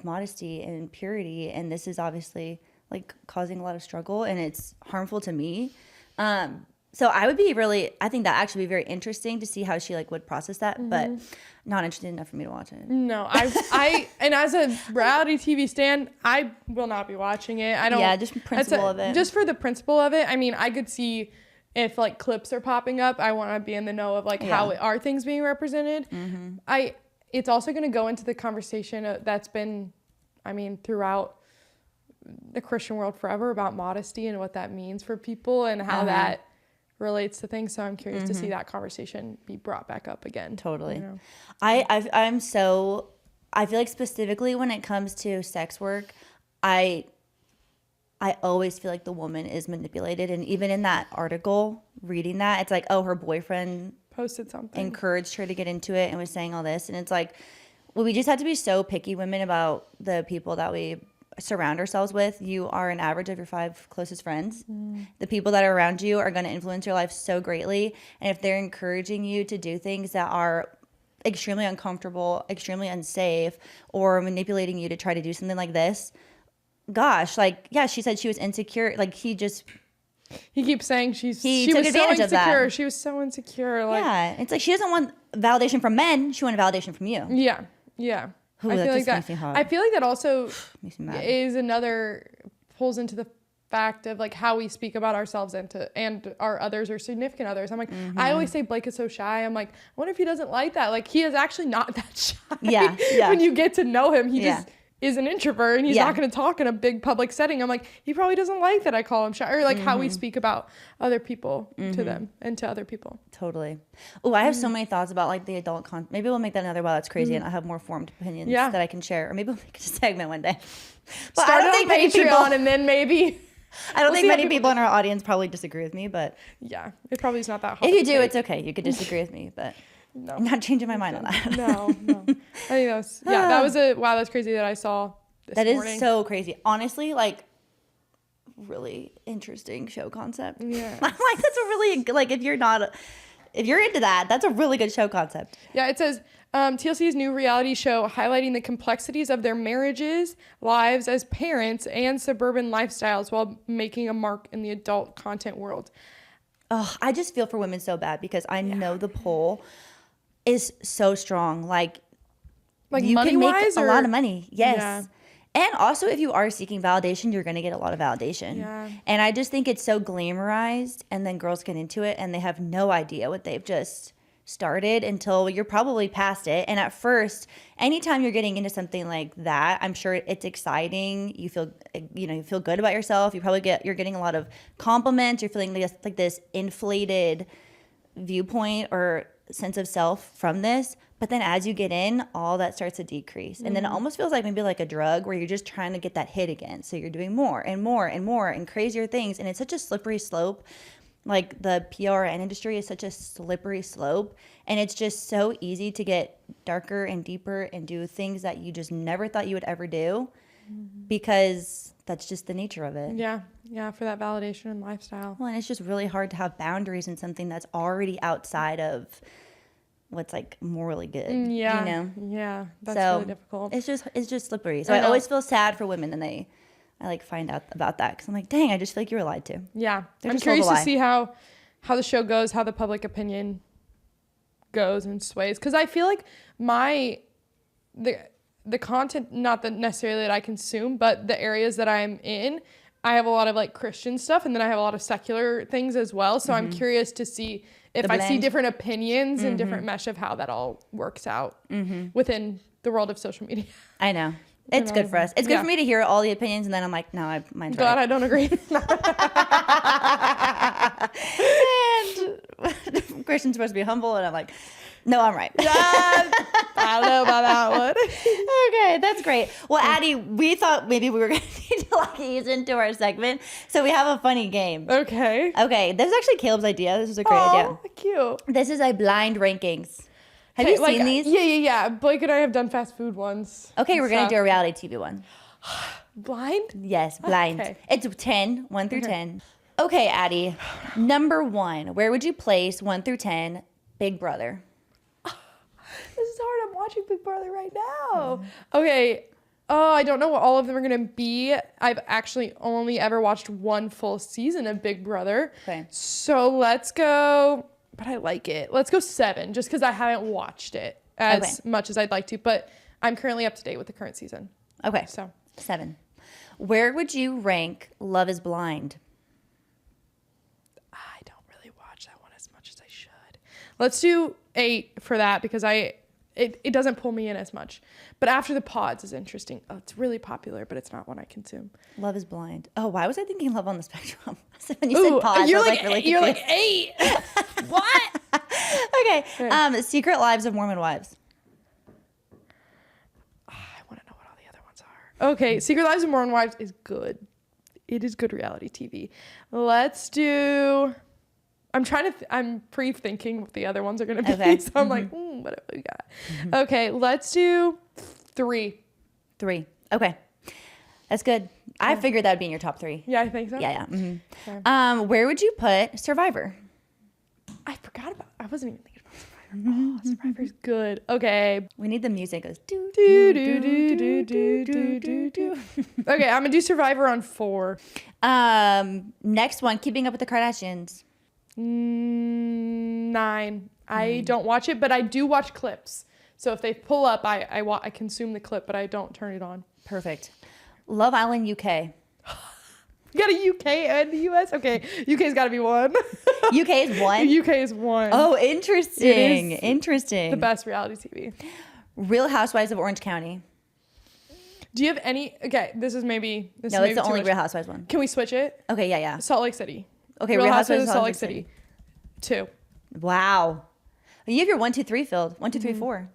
B: modesty and purity, and this is obviously like causing a lot of struggle, and it's harmful to me. So I think that actually be very interesting to see how she like would process that, but not interested enough for me to watch it.
A: No, I and as a reality TV stan, I will not be watching it. I don't.
B: Yeah, just principle of it.
A: Just for the principle of it. I mean, I could see if like clips are popping up. I want to be in the know of like how are things being represented. It's also going to go into the conversation that's been, I mean, throughout the Christian world forever about modesty and what that means for people and how that relates to things. So I'm curious to see that conversation be brought back up again.
B: Totally.
A: You know?
B: I feel like specifically when it comes to sex work, I always feel like the woman is manipulated. And even in that article, reading that, it's like, oh, her boyfriend
A: posted something,
B: encouraged her to get into it and was saying all this. And it's like, well, we just have to be so picky women about the people that we surround ourselves with. You are an average of your 5 closest friends. The people that are around you are going to influence your life so greatly. And if they're encouraging you to do things that are extremely uncomfortable, extremely unsafe, or manipulating you to try to do something like this, gosh, like, yeah, she said she was insecure. Like, he
A: keeps saying she was so
B: insecure.
A: She was so insecure. Like,
B: yeah, it's like she doesn't want validation from men. She wanted validation from you.
A: Yeah.
B: Ooh,
A: I feel like that. I feel like that also is pulls into the fact of like how we speak about ourselves and our others or significant others. I'm like, I always say Blake is so shy. I'm like, I wonder if he doesn't like that. Like, he is actually not that shy.
B: Yeah.
A: When you get to know him, he just is an introvert and he's not going to talk in a big public setting. I'm like, he probably doesn't like that I call him shy, or like how we speak about other people to them and to other people.
B: Totally. Oh, I have so many thoughts about like the adult content. Maybe we'll make that another Wow, That's Crazy, and I'll have more formed opinions that I can share, or maybe we'll make a segment one day. But
A: I don't think many people, and then maybe.
B: I don't think many people in our audience probably disagree with me, but
A: yeah, it probably is not that hard.
B: If you do, it's okay. You could disagree with me, but
A: no,
B: I'm not changing my mind on that.
A: No. I think that was a Wow, That's Crazy that I saw this morning.
B: Is so crazy. Honestly, like, really interesting show concept.
A: Yeah.
B: I'm like, that's a really, like, if you're into that, that's a really good show concept.
A: Yeah, it says TLC's new reality show highlighting the complexities of their marriages, lives as parents, and suburban lifestyles while making a mark in the adult content world.
B: Oh, I just feel for women so bad because I know the pull is so strong. Like you can make a lot of money. Yes. Yeah. And also, if you are seeking validation, you're going to get a lot of validation.
A: Yeah.
B: And I just think it's so glamorized, and then girls get into it, and they have no idea what they've just started until you're probably past it. And at first, anytime you're getting into something like that, I'm sure it's exciting. You feel good about yourself. You're getting a lot of compliments. You're feeling like this inflated viewpoint or sense of self from this. But then as you get in, all that starts to decrease. And then it almost feels like maybe like a drug where you're just trying to get that hit again. So you're doing more and more and more and crazier things. And it's such a slippery slope. Like the PRN industry is such a slippery slope. And it's just so easy to get darker and deeper and do things that you just never thought you would ever do because that's just the nature of it.
A: Yeah. Yeah, for that validation and lifestyle.
B: Well, and it's just really hard to have boundaries in something that's already outside of what's like morally good.
A: Yeah.
B: You know?
A: Yeah. That's really difficult.
B: It's just slippery. So I always feel sad for women and I like find out about that because I'm like, dang, I just feel like you were lied to.
A: Yeah. I'm curious to see how the show goes, how the public opinion goes and sways. Because I feel like the content, not that necessarily that I consume, but the areas that I'm in, I have a lot of like Christian stuff and then I have a lot of secular things as well. So I'm curious to see if I see different opinions and different mesh of how that all works out within the world of social media.
B: I know. It's good for us. It's good for me to hear all the opinions and then I'm like, no, mine's
A: glad
B: right.
A: I don't agree.
B: And Christian's supposed to be humble and I'm like, no, I'm right.
A: I don't know about that one.
B: Okay, that's great. Well, Addy, we thought maybe we were going to need to like ease into our segment. So we have a funny game.
A: Okay.
B: This is actually Caleb's idea. This is a great idea.
A: Cute.
B: This is a blind rankings. Have you seen these?
A: Yeah. Blake and I have done fast food ones.
B: Okay, we're going to do a reality TV one.
A: Blind?
B: Yes, blind. Okay. It's 10, 1 through 10. Okay, Addy. Number 1, where would you place 1 through 10 Big Brother?
A: This is hard. I'm watching Big Brother right now. Okay. I don't know what all of them are going to be. I've actually only ever watched one full season of Big Brother.
B: Okay.
A: So let's go, but I like it. Let's go 7, just because I haven't watched it as much as I'd like to. But I'm currently up to date with the current season.
B: Okay.
A: So
B: 7. Where would you rank Love is Blind?
A: I don't really watch that one as much as I should. Let's do 8 for that because it doesn't pull me in as much. But After the Pods is interesting. Oh, it's really popular, but it's not one I consume.
B: Love is Blind. Oh, why was I thinking Love on the Spectrum? So when you said pods,
A: you're
B: I was
A: like,
B: really
A: you're
B: confused.
A: like 8. What?
B: Okay. Secret Lives of Mormon Wives.
A: I want to know what all the other ones are. Okay, Secret Lives of Mormon Wives is good. It is good reality TV. Let's do... I'm pre-thinking what the other ones are going to be.
B: Okay.
A: So I'm like, what have we got? Okay, let's do 3.
B: 3. Okay. That's good. I figured that would be in your top 3.
A: Yeah, I think so.
B: Yeah. Mm-hmm.
A: Okay.
B: Where would you put Survivor?
A: I forgot about... I wasn't even thinking about Survivor. Oh, Survivor's good. Okay.
B: We need the music. It goes do
A: Do, do, do, do, do, do, do, do. Okay, I'm going to do Survivor on 4.
B: Next one, Keeping Up with the Kardashians.
A: 9. I don't watch it, but I do watch clips. So if they pull up, I consume the clip, but I don't turn it on.
B: Perfect. Love Island UK.
A: You got a UK and the US? Okay, UK's got to be 1.
B: UK is 1?
A: UK is 1.
B: Oh, interesting.
A: It is
B: Interesting.
A: the best reality TV.
B: Real Housewives of Orange County.
A: Do you have any... Okay, this is maybe... This
B: No,
A: is maybe
B: it's the
A: too
B: only
A: much.
B: Real Housewives one.
A: Can we switch it?
B: Okay, yeah.
A: Salt Lake City.
B: Okay,
A: Real
B: Real
A: Housewives
B: Housewives
A: of Salt Lake City. 2.
B: Wow. You have your 1, 2, 3 filled. 1, 2, 3, 4.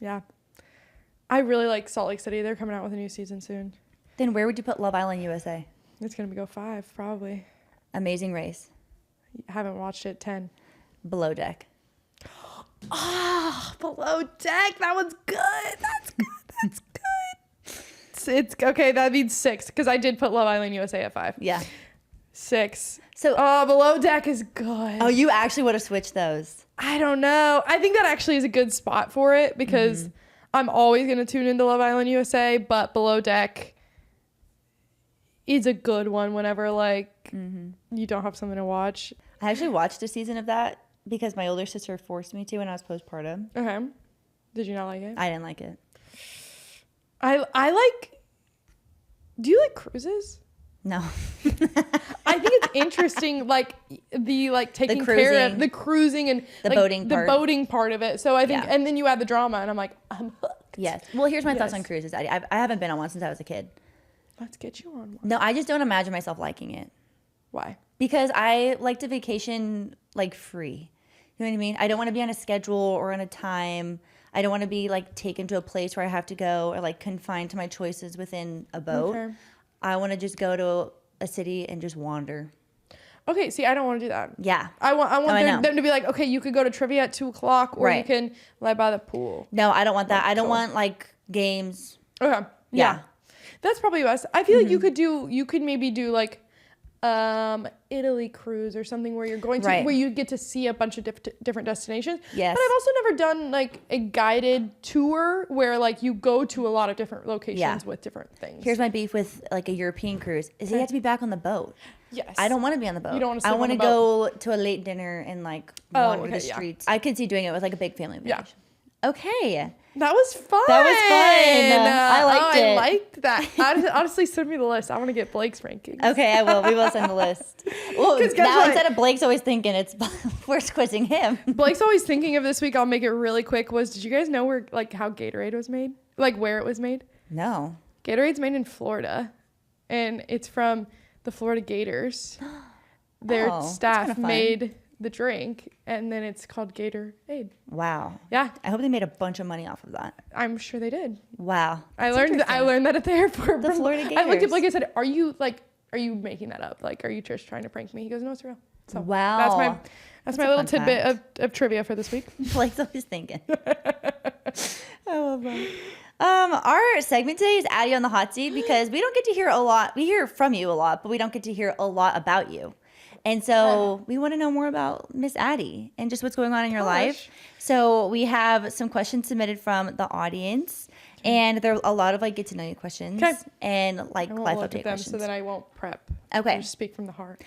A: Yeah. I really like Salt Lake City. They're coming out with a new season soon.
B: Then where would you put Love Island USA?
A: It's going to go 5, probably.
B: Amazing Race.
A: I haven't watched it. 10.
B: Below Deck.
A: Oh, Below Deck. That one's good. That's good. That's good. It's okay. That means 6 because I did put Love Island USA at 5.
B: Yeah.
A: 6.
B: So,
A: Below Deck is good.
B: oh, you actually would have switched those.
A: I don't know. I think that actually is a good spot for it because I'm always going to tune into Love Island USA, but Below Deck is a good one whenever like you don't have something to watch.
B: I actually watched a season of that because my older sister forced me to when I was postpartum.
A: Okay. Did you not like it?
B: I didn't like it.
A: I like... Do you like cruises?
B: No.
A: I think it's interesting, like the taking care of
B: cruising.
A: the cruising and
B: The
A: like,
B: boating part.
A: the boating part of it. So I think,
B: Yeah.
A: and then you add the drama, and I'm like, I'm hooked.
B: Yes. Well, here's my thoughts
A: Yes.
B: on cruises, Addy. I haven't been on one since I was a kid.
A: Let's get you on one.
B: No, I just don't imagine myself liking it
A: Why?
B: because I like to vacation like free. You know what I mean? I don't want to be on a schedule or on a time. I don't want to be like taken to a place where I have to go or like confined to my choices within a boat.
A: Okay.
B: I want to just go to a city and just wander.
A: Okay, see, I don't want to do that.
B: Yeah.
A: I want
B: I know.
A: them to be like, okay, you could go to trivia at 2:00, or you
B: Right.
A: can lie by the pool.
B: No, I don't want that. I don't
A: Cool.
B: want like games.
A: Okay.
B: Yeah.
A: That's probably best. I feel like you could maybe do like Italy cruise or something where you're going to
B: Right.
A: where you get to see a bunch of different destinations.
B: Yes.
A: But I've also never done like a guided tour where like you go to a lot of different locations
B: Yeah.
A: with different things.
B: Here's my beef with like a European cruise is you have to be back on the boat.
A: Yes.
B: I don't want to be on the boat.
A: You don't wanna
B: I
A: sleep on
B: want to
A: the
B: go to a late dinner and like
A: Oh,
B: wander
A: okay,
B: the
A: yeah.
B: streets. I could see doing it with like a big family
A: Yeah.
B: vacation. Okay.
A: That was fun.
B: That was fun. I liked
A: I
B: it.
A: liked that. Honestly, send me the list. I want to get Blake's rankings.
B: Okay, I will. We will send the list. Well,
A: 'Cause guess
B: now
A: what?
B: instead of Blake's always thinking, it's we're quizzing him.
A: Blake's always thinking of this week. I'll make it really quick. Did you guys know where like how Gatorade was made? Like where it was made?
B: No.
A: Gatorade's made in Florida, and it's from the Florida Gators. Their
B: Oh, that's
A: staff
B: kinda fun.
A: made the drink, and then it's called Gatorade.
B: Wow.
A: Yeah,
B: I hope they made a bunch of money off of that.
A: I'm sure they did.
B: Wow.
A: I
B: That's
A: learned
B: interesting.
A: that at the airport.
B: The Florida
A: I looked at
B: Gators.
A: Blake and said, "Are you making that up? Like, are you just trying to prank me?" He goes, "No, it's real." So
B: Wow.
A: that's
B: That's
A: my
B: a
A: little
B: fun
A: tidbit of trivia for this week.
B: Blake's always thinking. I love that. Our segment today is Addy on the hot seat because we don't get to hear a lot. We hear from you a lot, but we don't get to hear a lot about you. And so we want to know more about Miss Addy and just what's going on in your life. So we have some questions submitted from the audience. And there are a lot of like get to know you questions
A: 'Kay.
B: and like
A: I won't
B: life
A: look
B: update
A: at them
B: questions.
A: so that I won't prep.
B: Okay.
A: I just speak from the heart.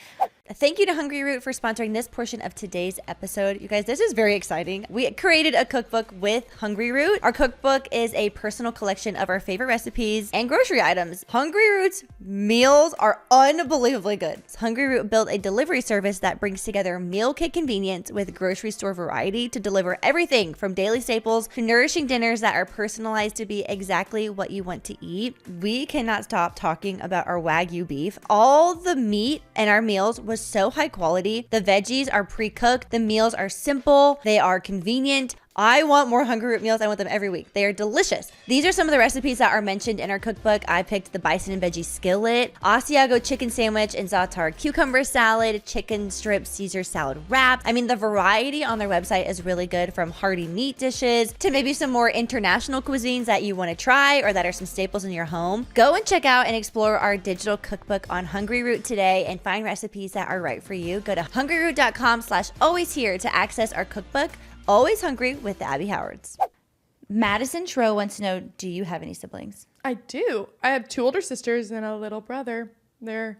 B: Thank you to Hungry Root for sponsoring this portion of today's episode. You guys, this is very exciting. We created a cookbook with Hungry Root. Our cookbook is a personal collection of our favorite recipes and grocery items. Hungry Root's meals are unbelievably good. Hungry Root built a delivery service that brings together meal kit convenience with grocery store variety to deliver everything from daily staples to nourishing dinners that are personalized to be exactly what you want to eat. We cannot stop talking about our Wagyu beef. All the meat in our meals was so high quality. The veggies are pre-cooked. The meals are simple. They are convenient. I want more Hungry Root meals. I want them every week. They are delicious. These are some of the recipes that are mentioned in our cookbook. I picked the bison and veggie skillet, Asiago chicken sandwich and za'atar cucumber salad, chicken strip Caesar salad wrap. I mean, the variety on their website is really good, from hearty meat dishes to maybe some more international cuisines that you want to try or that are some staples in your home. Go and check out and explore our digital cookbook on Hungry Root today and find recipes that are right for you. Go to hungryroot.com/alwayshere to access our cookbook. Always Hungry with the Abby Howards. Madison Tro wants to know, do you have any siblings?
A: I do. I have 2 older sisters and a little brother. They're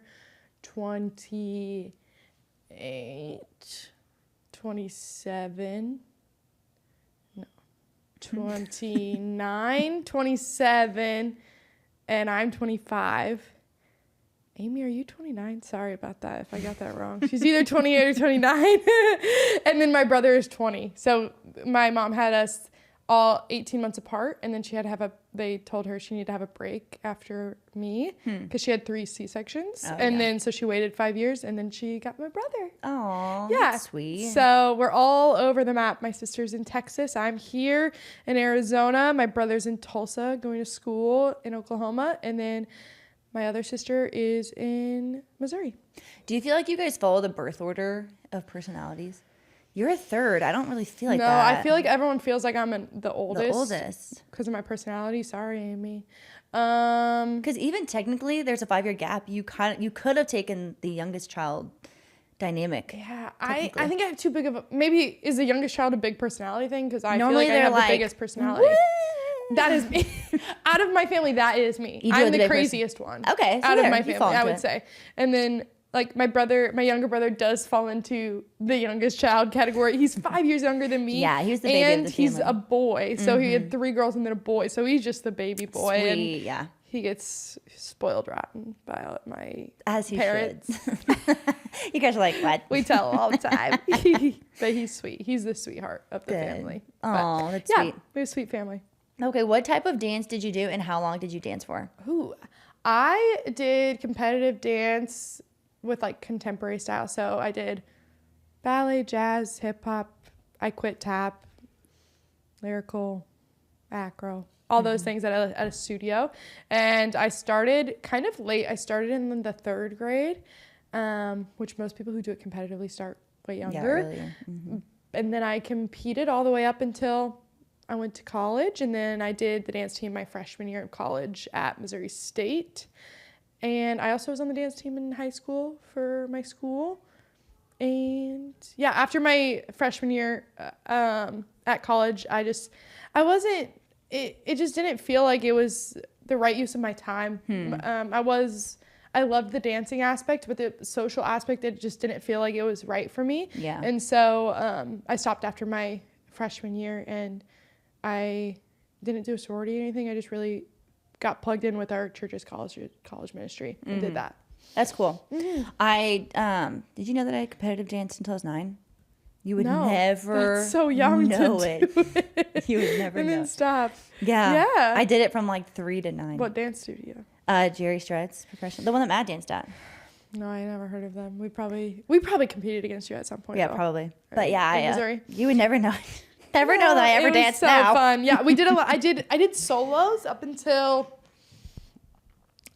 A: 28, 27, no, 29, 27, and I'm 25. Amy, are you 29? Sorry about that if I got that wrong. She's either 28 or 29. And then my brother is 20. So my mom had us all 18 months apart, and then she had to they told her she needed to have a break after me because she had 3 C-sections. Then so she waited 5 years, and then she got my brother.
B: Oh,
A: yeah,
B: that's sweet.
A: So we're all over the map. My sister's in Texas. I'm here in Arizona. My brother's in Tulsa going to school in Oklahoma. And then my other sister is in Missouri.
B: Do you feel like you guys follow the birth order of personalities? You're a third. I don't really feel like that.
A: No, I feel like everyone feels like I'm the oldest.
B: The oldest.
A: Because of my personality. Sorry, Amy.
B: Because even technically, there's a 5-year gap. You could have taken the youngest child dynamic.
A: Yeah, I think I have too big of a... Maybe is the youngest child a big personality thing? Because I
B: Normally
A: feel like I have
B: they're
A: the biggest personality.
B: Woo!
A: That is me. Out of my family, that is me. I'm the craziest one.
B: Okay. So
A: out
B: there,
A: of my
B: you
A: family,
B: fall
A: I
B: into
A: would
B: it.
A: say. And then, like, my younger brother does fall into the youngest child category. He's 5 years younger than me.
B: Yeah, he was the baby of the
A: And he's
B: family.
A: a boy. So he had 3 girls and then a boy. So he's just the baby boy.
B: Sweet,
A: and
B: yeah.
A: he gets spoiled rotten by my
B: As he
A: parents.
B: should. You guys are like, what?
A: We tell all the time. But he's sweet. He's the sweetheart of the family.
B: Oh,
A: But,
B: that's
A: yeah,
B: sweet.
A: we have a sweet family.
B: Okay, what type of dance did you do and how long did you dance for?
A: Ooh, I did competitive dance with like contemporary style. So I did ballet, jazz, hip hop. I quit tap, lyrical, acro, all those things at a studio. And I started kind of late. I started in the 3rd grade, which most people who do it competitively start way younger.
B: Yeah, earlier.
A: And then I competed all the way up until I went to college, and then I did the dance team my freshman year of college at Missouri State. And I also was on the dance team in high school for my school. And yeah, after my freshman year at college, it just didn't feel like it was the right use of my time. I loved the dancing aspect, but the social aspect, it just didn't feel like it was right for me.
B: Yeah.
A: And so I stopped after my freshman year, and I didn't do a sorority or anything. I just really got plugged in with our church's college ministry and did that.
B: That's cool. I did you know that I competitive danced until I was 9? You would never
A: That's so young
B: know
A: to do
B: it. You would never
A: and
B: know.
A: then stop.
B: Yeah.
A: Yeah.
B: I did it from like 3 to 9.
A: What dance studio?
B: Jerry Stretz professional. The one that Matt danced at.
A: No, I never heard of them. We probably competed against you at some point.
B: Yeah,
A: though.
B: probably. But yeah,
A: in Missouri.
B: You would never know. Never know that I ever danced
A: so
B: now.
A: Fun. Yeah, we did a lot. I did solos up until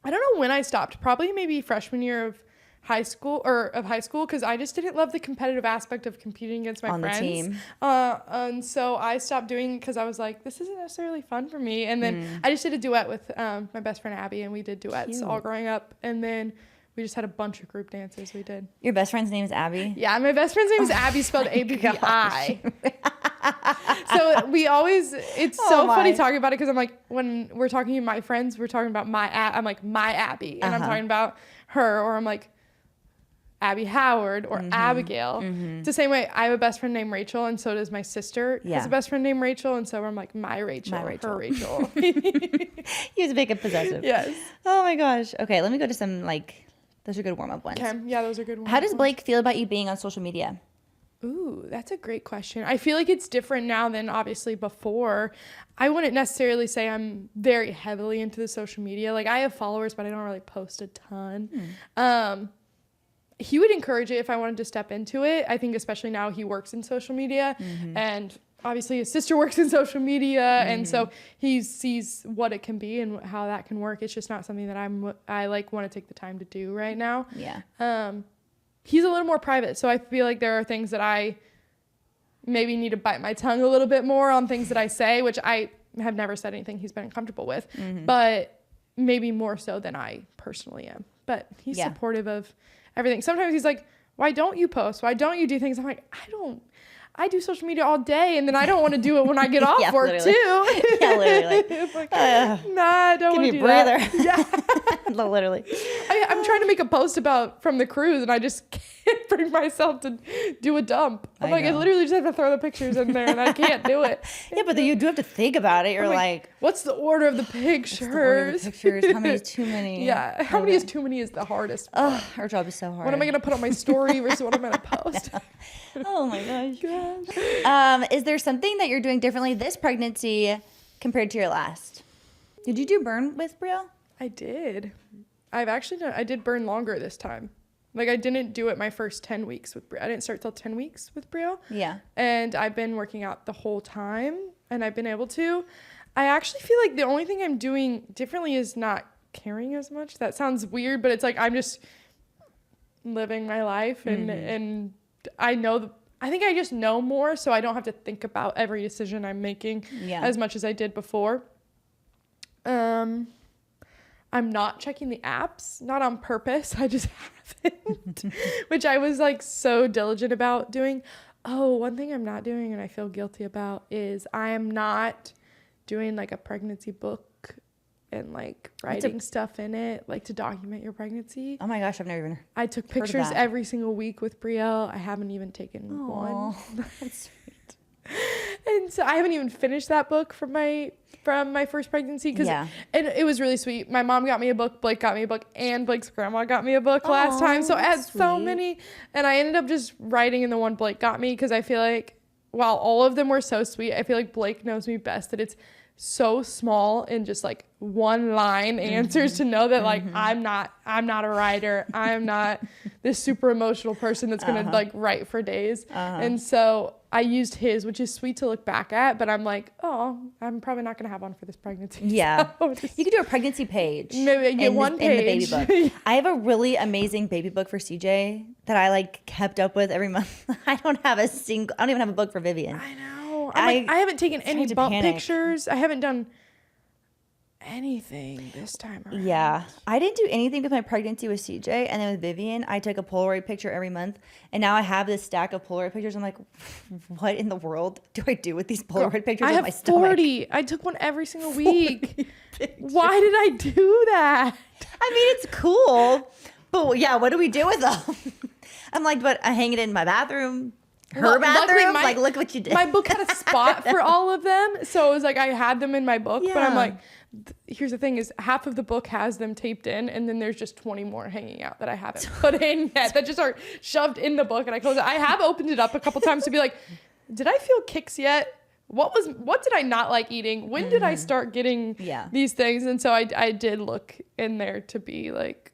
A: I don't know when I stopped. Probably maybe freshman year of high school because I just didn't love the competitive aspect of competing against my friends.
B: On the team.
A: And so I stopped doing because I was like, this isn't necessarily fun for me. And then I just did a duet with my best friend Abby, and we did duets all growing up. And then we just had a bunch of group dances we did.
B: Your best friend's name is Abby?
A: Yeah, my best friend's name is Abby, spelled A-B-B-I. So it's so
B: my.
A: funny talking about it because I'm like, when we're talking to my friends, we're talking about I'm like, my Abby. And I'm talking about her, or I'm like, Abby Howard or Abigail. It's the same way. I have a best friend named Rachel, and so does my sister has a best friend named Rachel, and so I'm like, my Rachel, her Rachel.
B: You have to make it possessive.
A: Yes.
B: Oh my gosh. Okay, let me go to some those are good warm-up ones.
A: Okay. Yeah, those are good ones.
B: How does Blake feel about you being on social media?
A: Ooh, that's a great question. I feel like it's different now than obviously before. I wouldn't necessarily say I'm very heavily into the social media. Like, I have followers, but I don't really post a ton. He would encourage it if I wanted to step into it. I think especially now he works in social media, and obviously his sister works in social media, and so he sees what it can be and how that can work. It's just not something that I like want to take the time to do right now.
B: Yeah.
A: He's a little more private, so I feel like there are things that I maybe need to bite my tongue a little bit more on things that I say, which I have never said anything he's been uncomfortable with, but maybe more so than I personally am. But he's supportive of everything. Sometimes he's like, why don't you post? Why don't you do things? I'm like, I do social media all day, and then I don't want to do it when I get off work
B: literally.
A: too.
B: Yeah, literally.
A: Like, nah, I don't want to do
B: breather.
A: that. Yeah.
B: Literally.
A: I'm trying to make a post from the cruise, and I just can't bring myself to do a dump. I literally just have to throw the pictures in there, and I can't do it.
B: Yeah, but then you do have to think about it. You're like,
A: what's the order of the pictures?
B: How many is too many?
A: Yeah, how many is too many is the hardest.
B: Oh, our job is so hard.
A: What am I going to put on my story versus what I'm going to post?
B: Oh my gosh. Is there something that you're doing differently this pregnancy compared to your last? Did you do burn with Brielle?
A: I did. I did burn longer this time. Like, I didn't do it my first 10 weeks with Brielle. I didn't start till 10 weeks with Brielle.
B: Yeah.
A: And I've been working out the whole time, and I've been able to. I actually feel like the only thing I'm doing differently is not caring as much. That sounds weird, but it's like I'm just living my life, and I know I think I just know more, so I don't have to think about every decision I'm making as much as I did before. I'm not checking the apps, not on purpose. I just haven't, which I was like so diligent about doing. Oh, one thing I'm not doing and I feel guilty about is I am not doing like a pregnancy book and like writing stuff in it, like to document your pregnancy.
B: Oh my gosh, I've never even
A: I took pictures every single week with Brielle. I haven't even taken one.
B: That's sweet.
A: And so I haven't even finished that book from my first pregnancy and it was really sweet. My mom got me a book, Blake got me a book, and Blake's grandma got me a book last time. So I had so many, and I ended up just writing in the one Blake got me because I feel like while all of them were so sweet, I feel like Blake knows me best, that it's so small and just like one line answers to know that like I'm not a writer. I'm not this super emotional person that's gonna like write for days. And so I used his, which is sweet to look back at, but I'm like, oh, I'm probably not gonna have one for this pregnancy.
B: Yeah. So you could do a pregnancy page.
A: Maybe I get one page.
B: In the baby book. I have a really amazing baby book for CJ that I like kept up with every month. I don't even have a book for Vivian.
A: I know. I haven't taken any bump pictures. I haven't done anything this time around.
B: Yeah. I didn't do anything with my pregnancy with CJ, and then with Vivian, I took a Polaroid picture every month, and now I have this stack of Polaroid pictures. I'm like, what in the world do I do with these Polaroid pictures of my stomach?
A: 40. I took one every single week. Why did I do that?
B: I mean, it's cool, but yeah, what do we do with them? I'm like, but I hang it in my bathroom. Bathroom, like, look what you did.
A: My book had a spot for all of them, so it was like I had them in my book, but I'm like, here's the thing is half of the book has them taped in, and then there's just 20 more hanging out that I haven't put in yet that just are shoved in the book, and I close it. I have opened it up a couple times to be like, did I feel kicks yet? What did I not like eating? When did I start getting these things? And so I did look in there to be like,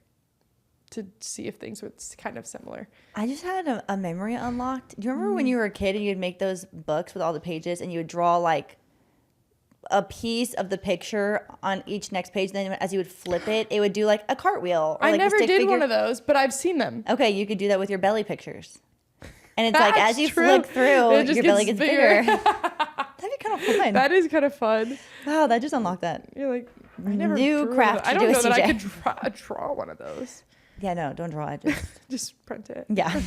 A: to see if things were kind of similar.
B: I just had a memory unlocked. Do you remember when you were a kid and you'd make those books with all the pages and you would draw like a piece of the picture on each next page, and then as you would flip it, it would do like a cartwhile. Or
A: I
B: like
A: never did one of those, but I've seen them.
B: Okay, you could do that with your belly pictures. And it's like as you flick through, your belly gets bigger. That'd be kind of fun.
A: That is kind of fun.
B: Wow, that just unlocked that.
A: You're like, I never
B: new craft.
A: I don't know that I could draw one of those.
B: Yeah, no, don't draw it.
A: Just print it.
B: Yeah.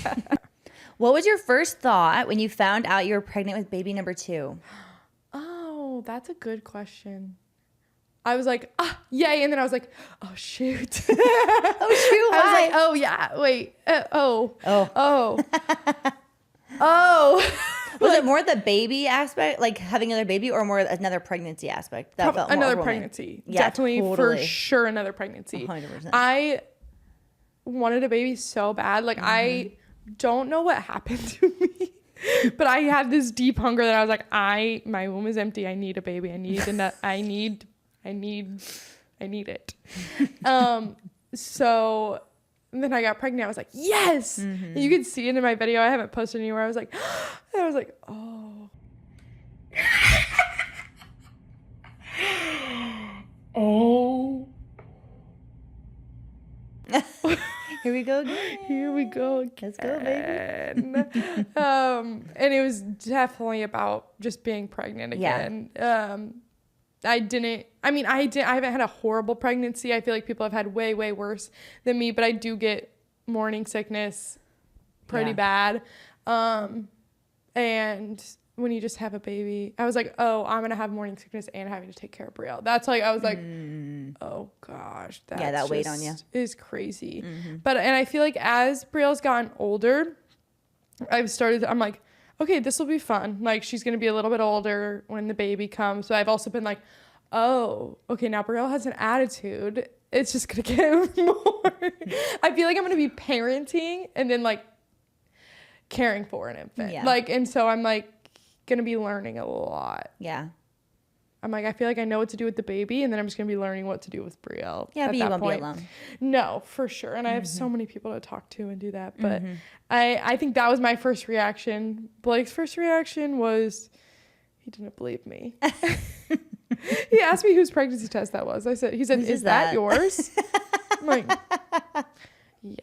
B: What was your first thought when you found out you were pregnant with baby number 2?
A: Oh, that's a good question. I was like, yay. And then I was like, oh, shoot.
B: Oh, shoot.
A: I was like, oh, yeah. Wait. Oh.
B: Was it more the baby aspect, like having another baby, or more another pregnancy aspect? That felt more
A: another
B: overwhelming?
A: pregnancy.
B: Yeah,
A: Definitely,
B: totally.
A: for sure, another pregnancy.
B: 100%.
A: I wanted a baby so bad. Like, I don't know what happened to me. But I had this deep hunger that I was like, my womb is empty. I need a baby. I need it. So then I got pregnant. I was like, yes. And you can see it in my video. I haven't posted anywhere. I was like, oh. Oh.
B: Here we go again.
A: Let's
B: go, baby.
A: And it was definitely about just being pregnant again.
B: Yeah.
A: I haven't had a horrible pregnancy. I feel like people have had way, way worse than me, but I do get morning sickness pretty bad. And when you just have a baby, I was like, oh, I'm going to have morning sickness and having to take care of Brielle. That's like, I was like, oh gosh.
B: That weighed on you.
A: Is crazy. And I feel like as Brielle's gotten older, I'm like, okay, this will be fun. Like, she's going to be a little bit older when the baby comes. So I've also been like, oh, okay, now Brielle has an attitude. It's just going to get more. I feel like I'm going to be parenting and then like caring for an infant.
B: Yeah.
A: Like, and so I'm like going to be learning a lot.
B: Yeah.
A: I'm like, I feel like I know what to do with the baby, and then I'm just going to be learning what to do with Brielle.
B: Yeah, but you won't be alone.
A: No, for sure. And I have so many people to talk to and do that. But I think that was my first reaction. Blake's first reaction was he didn't believe me. He asked me whose pregnancy test that was. He said, is that yours? I'm like,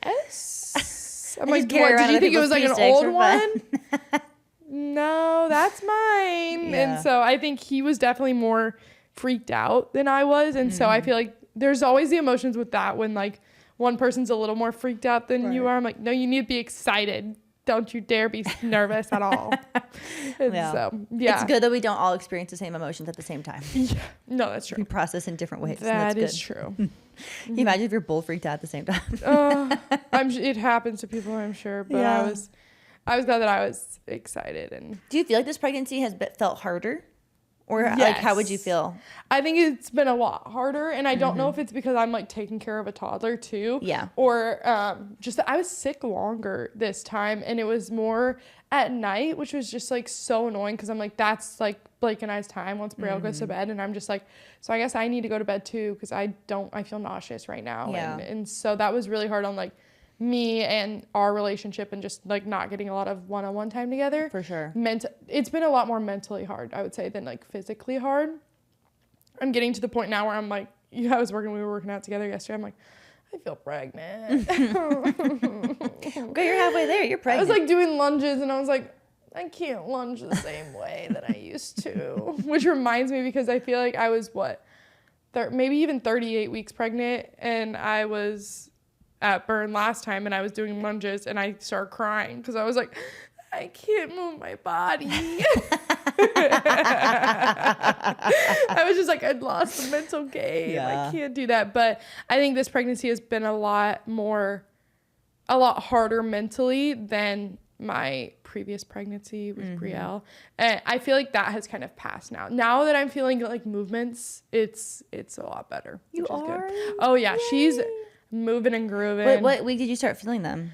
A: yes. I'm like, what, did you think it was like an old one? No, that's mine.
B: Yeah.
A: And so I think he was definitely more freaked out than I was. And so I feel like there's always the emotions with that when like one person's a little more freaked out than you are. I'm like, no, you need to be excited. Don't you dare be nervous at all. And so, yeah.
B: It's good that we don't all experience the same emotions at the same time.
A: Yeah. No, that's true.
B: We process in different ways.
A: That
B: is
A: true.
B: Can you imagine if you're both freaked out at the same time?
A: It happens to people, I'm sure. But I was glad that I was excited. And
B: do you feel like this pregnancy has felt harder? Or like, how would you feel?
A: I think it's been a lot harder. And I don't know if it's because I'm like taking care of a toddler too.
B: Yeah.
A: Or just that I was sick longer this time. And it was more at night, which was just like so annoying. Because I'm like, that's like Blake and I's time once Brielle goes to bed. And I'm just like, so I guess I need to go to bed too. Because I feel nauseous right now.
B: Yeah.
A: And so that was really hard on like me and our relationship and just like not getting a lot of one-on-one time together.
B: For sure.
A: It's been a lot more mentally hard, I would say, than like physically hard. I'm getting to the point now where I'm like, we were working out together yesterday. I'm like, I feel pregnant.
B: Okay, you're halfway there. You're pregnant.
A: I was like doing lunges and I was like, I can't lunge the same way that I used to. Which reminds me because I feel like I was maybe even 38 weeks pregnant, and I was at Burn last time and I was doing lunges and I started crying because I was like, I can't move my body. I was just like, I'd lost the mental game.
B: Yeah.
A: I can't do that. But I think this pregnancy has been a lot harder mentally than my previous pregnancy with Brielle. And I feel like that has kind of passed now. Now that I'm feeling like movements, it's a lot better.
B: You
A: which is
B: are?
A: good. Oh yeah,
B: Yay.
A: she's moving and grooving.
B: Wait, what week did you start feeling them?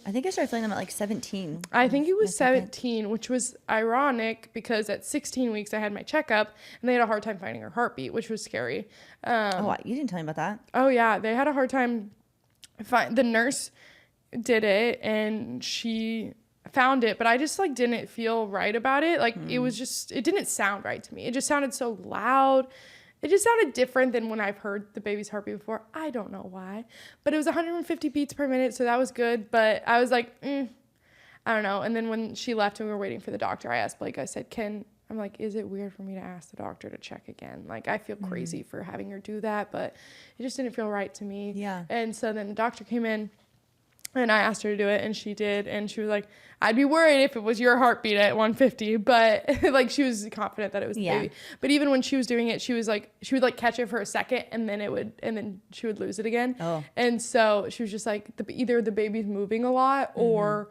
B: I think I started feeling them at like 17.
A: I think it was 17, which was ironic because at 16 weeks I had my checkup and they had a hard time finding her heartbeat, which was scary.
B: You didn't tell me about that.
A: Oh yeah, they had a hard time. The nurse did it and she found it, but I just like didn't feel right about it. Like it didn't sound right to me. It just sounded so loud. It just sounded different than when I've heard the baby's heartbeat before. I don't know why. But it was 150 beats per minute, so that was good. But I was like, I don't know. And then when she left and we were waiting for the doctor, I asked Blake, I said, I'm like, is it weird for me to ask the doctor to check again? Like, I feel crazy for having her do that, but it just didn't feel right to me.
B: Yeah.
A: And so then the doctor came in And I asked her to do it, and she did. And she was like, I'd be worried if it was your heartbeat at 150, but like she was confident that it was the baby. But even when she was doing it, she would like catch it for a second, and then she would lose it again. Oh. And so she was just like, either the baby's moving a lot, or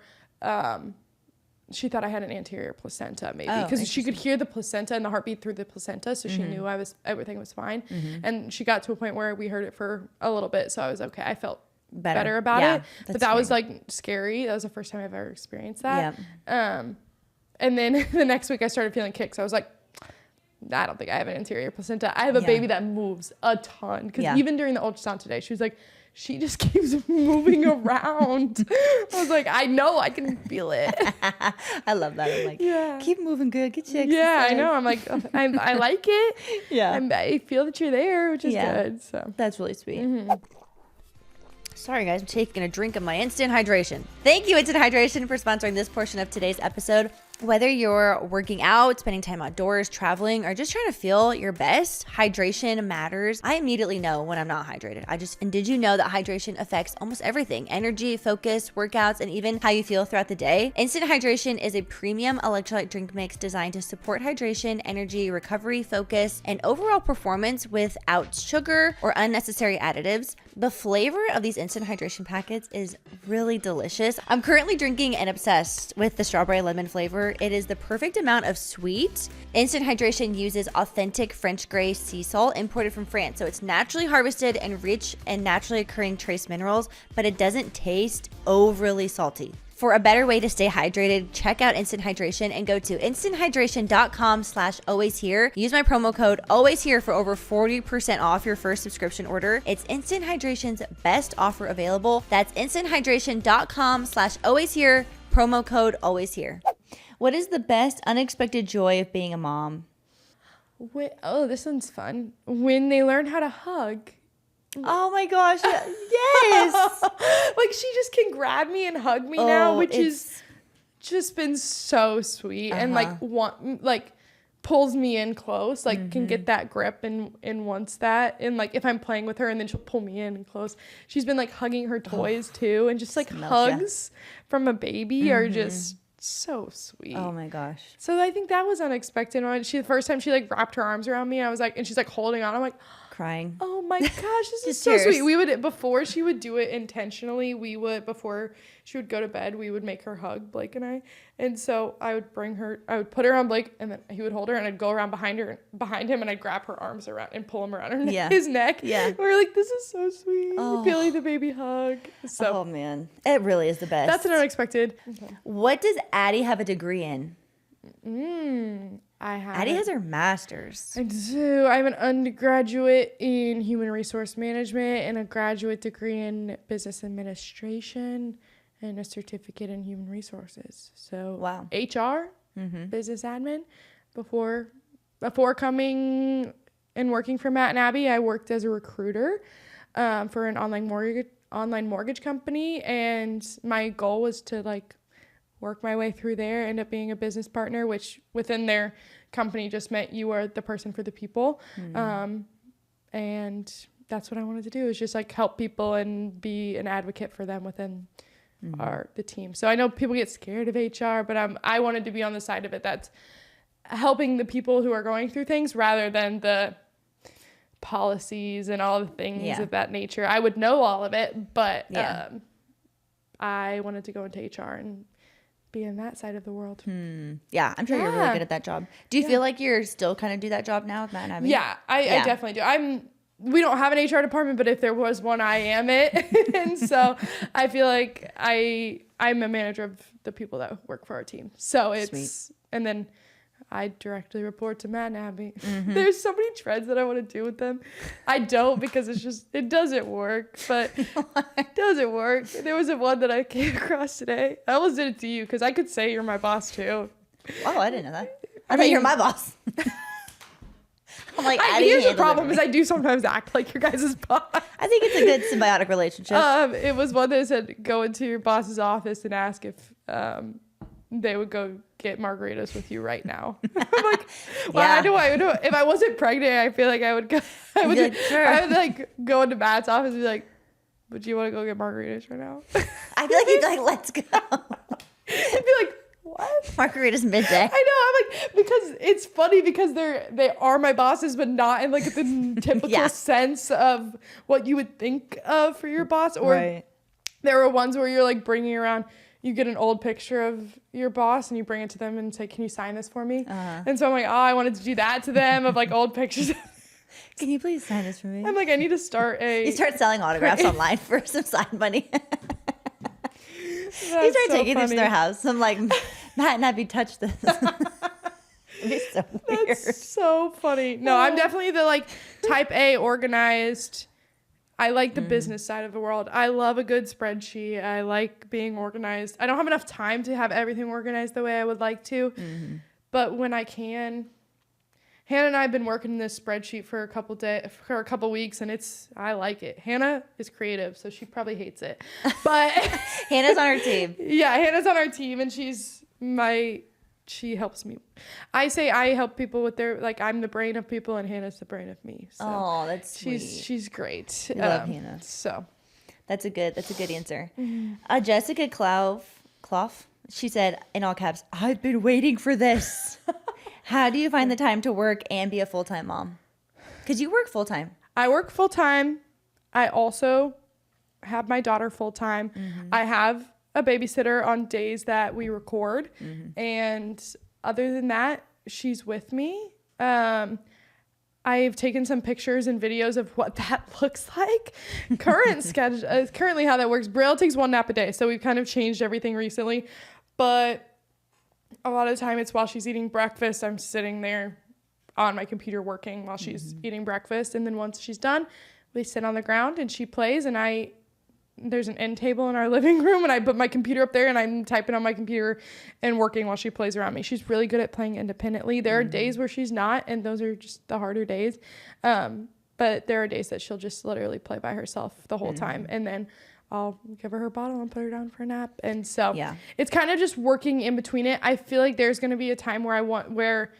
A: she thought I had an anterior placenta, maybe, because she could hear the placenta and the heartbeat through the placenta, so she knew everything was fine. And she got to a point where we heard it for a little bit, so I was okay. I felt better about it, but that was like scary. That was the first time I've ever experienced that. And then the next week I started feeling kicks. I was like, I don't think I have an anterior placenta. I have a baby that moves a ton, because even during the ultrasound today, she was like, she just keeps moving around. I was like, I know, I can feel it.
B: I love that. I'm like, keep moving, good, get your exercise.
A: Yeah, I know. I'm like, I like it. I feel that you're there, which is good. So
B: that's really sweet. Sorry, guys, I'm taking a drink of my instant hydration. Thank you, Instant Hydration, for sponsoring this portion of today's episode. Whether you're working out, spending time outdoors, traveling, or just trying to feel your best, hydration matters. I immediately know when I'm not hydrated. And did you know that hydration affects almost everything? Energy, focus, workouts, and even how you feel throughout the day. Instant Hydration is a premium electrolyte drink mix designed to support hydration, energy, recovery, focus, and overall performance without sugar or unnecessary additives. The flavor of these instant hydration packets is really delicious. I'm currently drinking and obsessed with the strawberry lemon flavor. It is the perfect amount of sweet. Instant Hydration uses authentic French gray sea salt imported from France. So it's naturally harvested and rich in naturally occurring trace minerals, but it doesn't taste overly salty. For a better way to stay hydrated, check out Instant Hydration and go to instanthydration.com/alwayshere. Use my promo code alwayshere for over 40% off your first subscription order. It's Instant Hydration's best offer available. That's instanthydration.com/alwayshere, promo code alwayshere. What is the best unexpected joy of being a mom?
A: This one's fun. When they learn how to hug.
B: Oh my gosh, yes.
A: Like, she just can grab me and hug me now, which is just been so sweet. And like pulls me in close, like can get that grip and wants that. And like if I'm playing with her, and then she'll pull me in and close. She's been like hugging her toys too, and just like hugs from a baby are just so sweet.
B: Oh my gosh.
A: So I think that was unexpected. When the first time she like wrapped her arms around me, I was like, and she's like holding on, I'm like
B: crying.
A: Oh my gosh, this is so sweet. We would, before she would do it intentionally, before she would go to bed, we would make her hug Blake and I. And so I would put her on Blake, and then he would hold her, and I'd go around behind him, and I'd grab her arms around and pull him around his neck. Yeah. And we're like, this is so sweet. Feeling the baby hug. So,
B: oh man, it really is the best.
A: That's an unexpected. Okay.
B: What does Addy have a degree in? Addy has her master's.
A: I do. I have an undergraduate in human resource management and a graduate degree in business administration and a certificate in human resources. So HR, business admin. Before coming and working for Matt and Abby, I worked as a recruiter for an online mortgage company, and my goal was to like work my way through there, end up being a business partner, which within their company just meant you are the person for the people. And that's what I wanted to do, is just like help people and be an advocate for them within the team. So I know people get scared of HR, but I wanted to be on the side of it that's helping the people who are going through things rather than the policies and all the things of that nature. I would know all of it, but I wanted to go into HR and be in that side of the world.
B: Yeah, I'm sure you're really good at that job. Do you feel like you're still kind of do that job now with Matt and Abby?
A: Yeah, I definitely do. We don't have an HR department, but if there was one, I am it. And so I feel like I'm a manager of the people that work for our team. So it's sweet. And then I directly report to Matt and Abby. There's so many treads that I want to do with them. I don't, because it doesn't work, but it doesn't work. There was one that I came across today. I almost did it to you because I could say you're my boss too.
B: Oh, I didn't know that. I thought you were my boss. I'm like,
A: here's the problem is I do sometimes act like your guys' boss.
B: I think it's a good symbiotic relationship.
A: It was one that said, go into your boss's office and ask if they would go get margaritas with you right now. I'm like, well, if I wasn't pregnant, I feel like I would go. I would like go into Matt's office and be like, Would you want to go get margaritas right now?
B: I feel like you'd be like, let's go.
A: I'd be like, what?
B: Margaritas midday.
A: I know. I'm like, because it's funny because they are my bosses, but not in like the typical sense of what you would think of for your boss. Or there were ones where you're like bringing around, you get an old picture of your boss and you bring it to them and say, can you sign this for me? And so I'm like, oh, I wanted to do that to them of like old pictures.
B: Can you please sign this for me?
A: I'm like, I need to start
B: You start selling autographs online for some sign money. You start taking this to their house. I'm like, Matt and Abby touched this. It'd be so weird.
A: That's so funny. No, I'm definitely the like type A organized. I like the business side of the world. I love a good spreadsheet. I like being organized. I don't have enough time to have everything organized the way I would like to. But when I can, Hannah and I have been working this spreadsheet for a couple weeks, and I like it. Hannah is creative, so she probably hates it. But
B: Hannah's on our team.
A: Yeah, Hannah's on our team, and she helps me. I say I help people with their, like, I'm the brain of people, and Hannah's the brain of me. So
B: oh, that's sweet.
A: She's great.
B: I love Hannah.
A: So
B: that's a good answer. Jessica Clough, she said in all caps, I've been waiting for this. How do you find the time to work and be a full-time mom? Because you work full-time.
A: I work full-time. I also have my daughter full-time. I have a babysitter on days that we record. And other than that, she's with me. I've taken some pictures and videos of what that looks like. Currently how that works. Brielle takes 1 nap a day. So we've kind of changed everything recently. But a lot of the time it's while she's eating breakfast, I'm sitting there on my computer working while she's eating breakfast. And then once she's done, we sit on the ground and she plays, and there's an end table in our living room, and I put my computer up there and I'm typing on my computer and working while she plays around me. She's really good at playing independently. There are days where she's not, and those are just the harder days. But there are days that she'll just literally play by herself the whole time. And then I'll give her bottle and put her down for a nap. And so it's kind of just working in between it. I feel like there's going to be a time where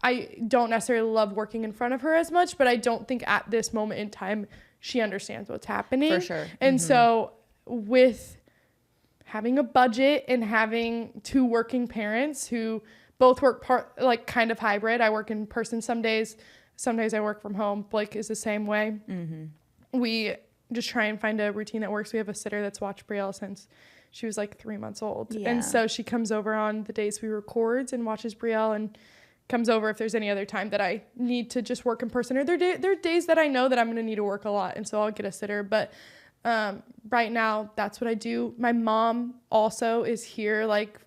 A: I don't necessarily love working in front of her as much, but I don't think at this moment in time she understands what's happening.
B: For sure.
A: And so with having a budget and having 2 working parents who both work kind of hybrid. I work in person some days. Some days I work from home. Blake is the same way. We just try and find a routine that works. We have a sitter that's watched Brielle since she was like 3 months old. And so she comes over on the days we record and watches Brielle, and comes over if there's any other time that I need to just work in person, or there are days that I know that I'm going to need to work a lot. And so I'll get a sitter. But right now that's what I do. My mom also is here like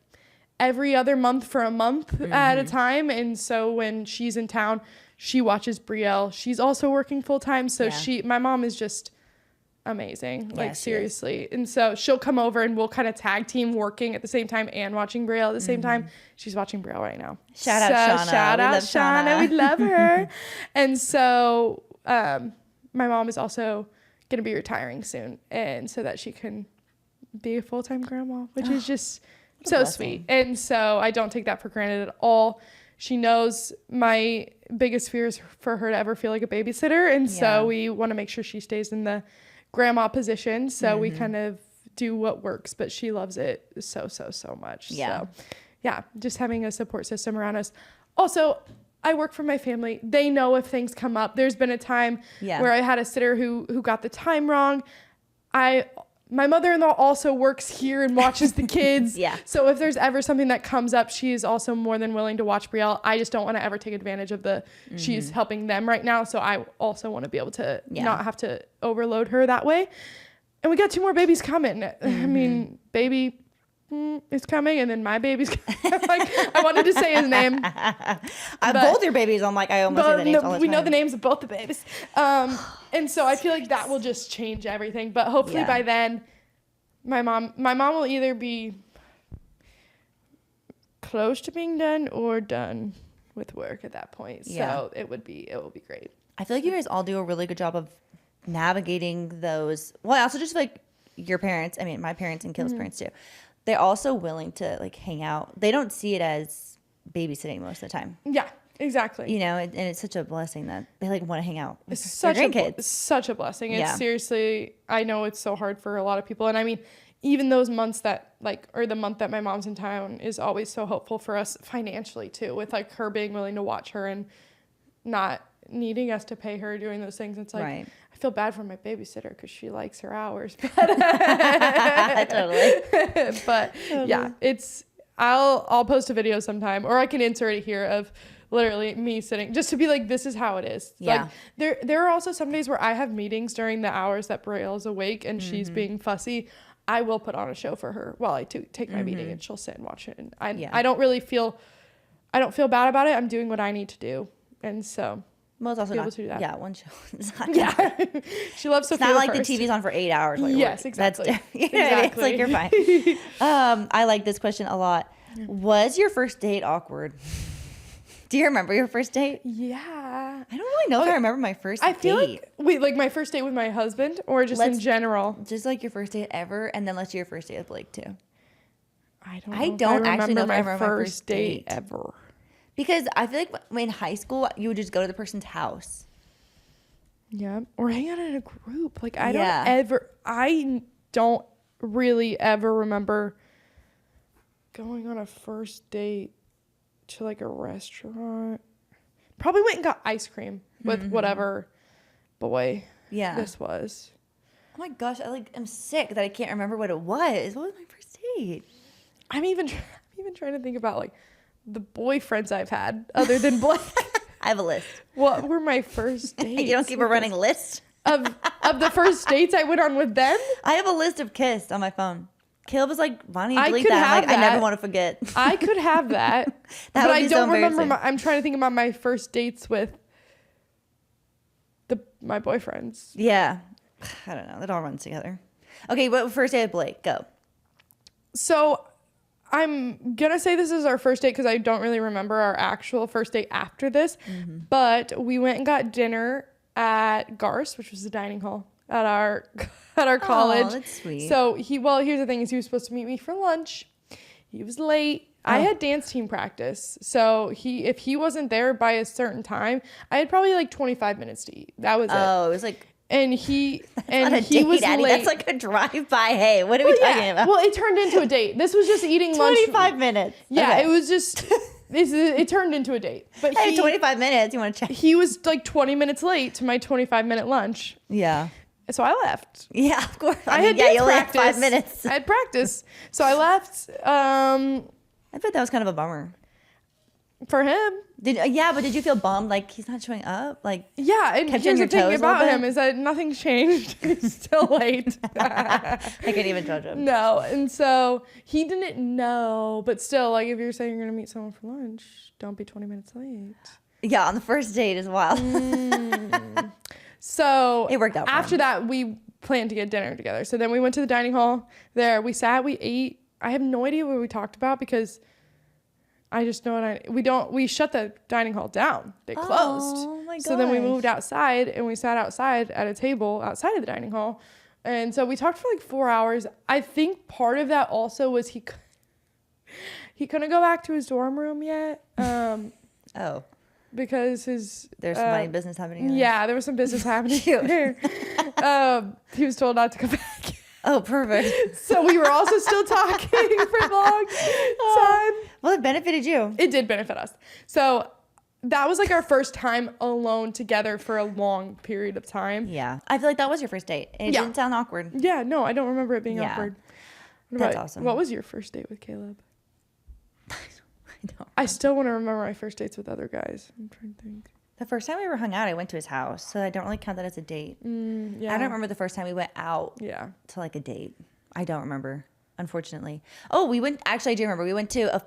A: every other month for a month at a time. And so when she's in town, she watches Brielle. She's also working full time. So my mom is just amazing, like seriously. And so she'll come over and we'll kind of tag team working at the same time and watching Brielle at the same time. She's watching Brielle right now.
B: Shout out Shauna.
A: We love her. And so my mom is also going to be retiring soon, and so that she can be a full-time grandma, which is just so sweet. And so I don't take that for granted at all. She knows my biggest fear is for her to ever feel like a babysitter, and so we want to make sure she stays in the grandma position. So we kind of do what works, but she loves it so much. So just having a support system around us. Also, I work for my family. They know if things come up. There's been a time where I had a sitter who got the time wrong. My mother-in-law also works here and watches the kids. So if there's ever something that comes up, she is also more than willing to watch Brielle. I just don't want to ever take advantage of she's helping them right now. So I also want to be able to not have to overload her that way. And we got 2 more babies coming. I mean, baby is coming, and then my baby's coming. Like, I wanted to say his name.
B: Both your babies, I'm like, I almost say the names all the time.
A: We know the names of both the babies. And so I feel like that will just change everything. But hopefully by then, my mom will either be close to being done or done with work at that point. So it will be great.
B: I feel like you guys all do a really good job of navigating those. Well, I also just feel like your parents, I mean, my parents and Caleb's parents too, they're also willing to like hang out. They don't see it as babysitting most of the time.
A: Exactly.
B: You know, and it's such a blessing that they like want to hang out with
A: It's
B: their
A: such
B: grandkids.
A: such a blessing. It's
B: Yeah.
A: seriously, I know it's so hard for a lot of people. And I mean, even those months that like, or the month that my mom's in town is always so hopeful for us financially too, with like her being willing to watch her and not needing us to pay her doing those things. It's like,
B: Right.
A: I feel bad for my babysitter because she likes her hours.
B: Totally.
A: But yeah, I'll post a video sometime, or I can insert it here of literally me sitting just to be like, this is how it is.
B: Yeah.
A: Like there are also some days where I have meetings during the hours that Braille's awake and she's being fussy. I will put on a show for her while I take my meeting, and she'll sit and watch it. And I don't feel bad about it. I'm doing what I need to do. And so
B: Well, it's also
A: be
B: not.
A: able to do that.
B: Yeah, one show. It's not.
A: yeah, she loves Sophia.
B: It's not like
A: first.
B: the TV's on for 8 hours. While you're
A: Yes,
B: working.
A: exactly.
B: That's you know what I mean? It's like you're fine. I like this question a lot. Was your first date awkward? Do you remember your first date?
A: Yeah.
B: I don't really know if I remember my first
A: I feel
B: date.
A: like my first date with my husband, or just in general.
B: Just like your first date ever, and then let's do your first date with Blake too.
A: I
B: don't actually know if I
A: my
B: remember my
A: first
B: first
A: date
B: date.
A: ever.
B: Because I feel like in high school, you would just go to the person's house.
A: Yeah, or hang out in a group. Like I don't really ever remember going on a first date to like a restaurant. Probably went and got ice cream with whatever boy this was.
B: Oh my gosh, I'm sick that I can't remember what it was. What was my first date?
A: I'm even trying to think about like the boyfriends I've had other than Blake.
B: I have a list.
A: What were my first dates?
B: You don't keep a running list?
A: of the first dates I went on with them?
B: I have a list of kissed on my phone. Caleb was like, why don't you delete
A: could
B: that? I'm
A: have
B: like, I never
A: that.
B: want to forget.
A: I could have that.
B: That
A: but
B: would
A: I
B: be so
A: don't remember.
B: embarrassing.
A: I'm trying to think about my first dates with my boyfriends.
B: Yeah. I don't know. That all runs together. Okay, what first date with Blake? Go.
A: So I'm going to say this is our first date because I don't really remember our actual first date after this. But we went and got dinner at Garce, which was the dining hall at our college.
B: Oh, that's sweet.
A: So here's the thing is he was supposed to meet me for lunch. He was late. I had dance team practice. So if he wasn't there by a certain time, I had probably like 25 minutes to eat. That was it.
B: Oh, it was like,
A: And he
B: not a
A: he
B: date,
A: was
B: Addy.
A: late.
B: That's like a drive-by. Hey, what are we talking about?
A: Well, it turned into a date. This was just eating lunch.
B: 25 minutes.
A: Yeah,
B: Okay.
A: it was just it turned into a date. But
B: Hey, 25 minutes. You want to check?
A: he was like 20 minutes late to my 25-minute lunch.
B: Yeah.
A: So I left.
B: Yeah, of course.
A: I had
B: yeah,
A: dance
B: you only had
A: practice.
B: 5 minutes.
A: I had practice. So I left
B: I bet that was kind of a bummer.
A: for him.
B: But did you feel bummed? Like, he's not showing up? Like,
A: Yeah, and
B: Kept you on
A: here's the
B: your
A: thing
B: toes a
A: about
B: little
A: him
B: bit?
A: is that nothing's changed. He's still late.
B: I couldn't even judge him.
A: No, and so he didn't know, but still, like if you're saying you're gonna meet someone for lunch, don't be 20 minutes late.
B: Yeah, on the first date as well.
A: So
B: It worked out for
A: After
B: him.
A: that, we planned to get dinner together. So then we went to the dining hall. There, we sat, we ate. I have no idea what we talked about because I just know we shut the dining hall down. They closed.
B: Oh my
A: So then we
B: gosh.
A: moved outside and we sat outside at a table outside of the dining hall. And so we talked for like 4 hours. I think part of that also was he couldn't go back to his dorm room yet.
B: Oh,
A: Because
B: there's some funny business happening.
A: Yeah, there was some business happening
B: Cute.
A: there. He was told not to come back.
B: Oh, perfect.
A: So we were also still talking for a long time.
B: Well, it benefited you.
A: It did benefit us. So that was like our first time alone together for a long period of time.
B: Yeah. I feel like that was your first date. And it
A: Yeah.
B: didn't sound awkward.
A: Yeah, no, I don't remember it being
B: Yeah.
A: awkward.
B: That's awesome.
A: What was your first date with Caleb?
B: I don't.
A: I still want to remember my first dates with other guys. I'm trying to think.
B: The first time we ever hung out, I went to his house. So I don't really count that as a date.
A: Yeah.
B: I don't remember the first time we went out
A: Yeah.
B: to like a date. I don't remember, unfortunately. Oh, actually, I do remember. We went to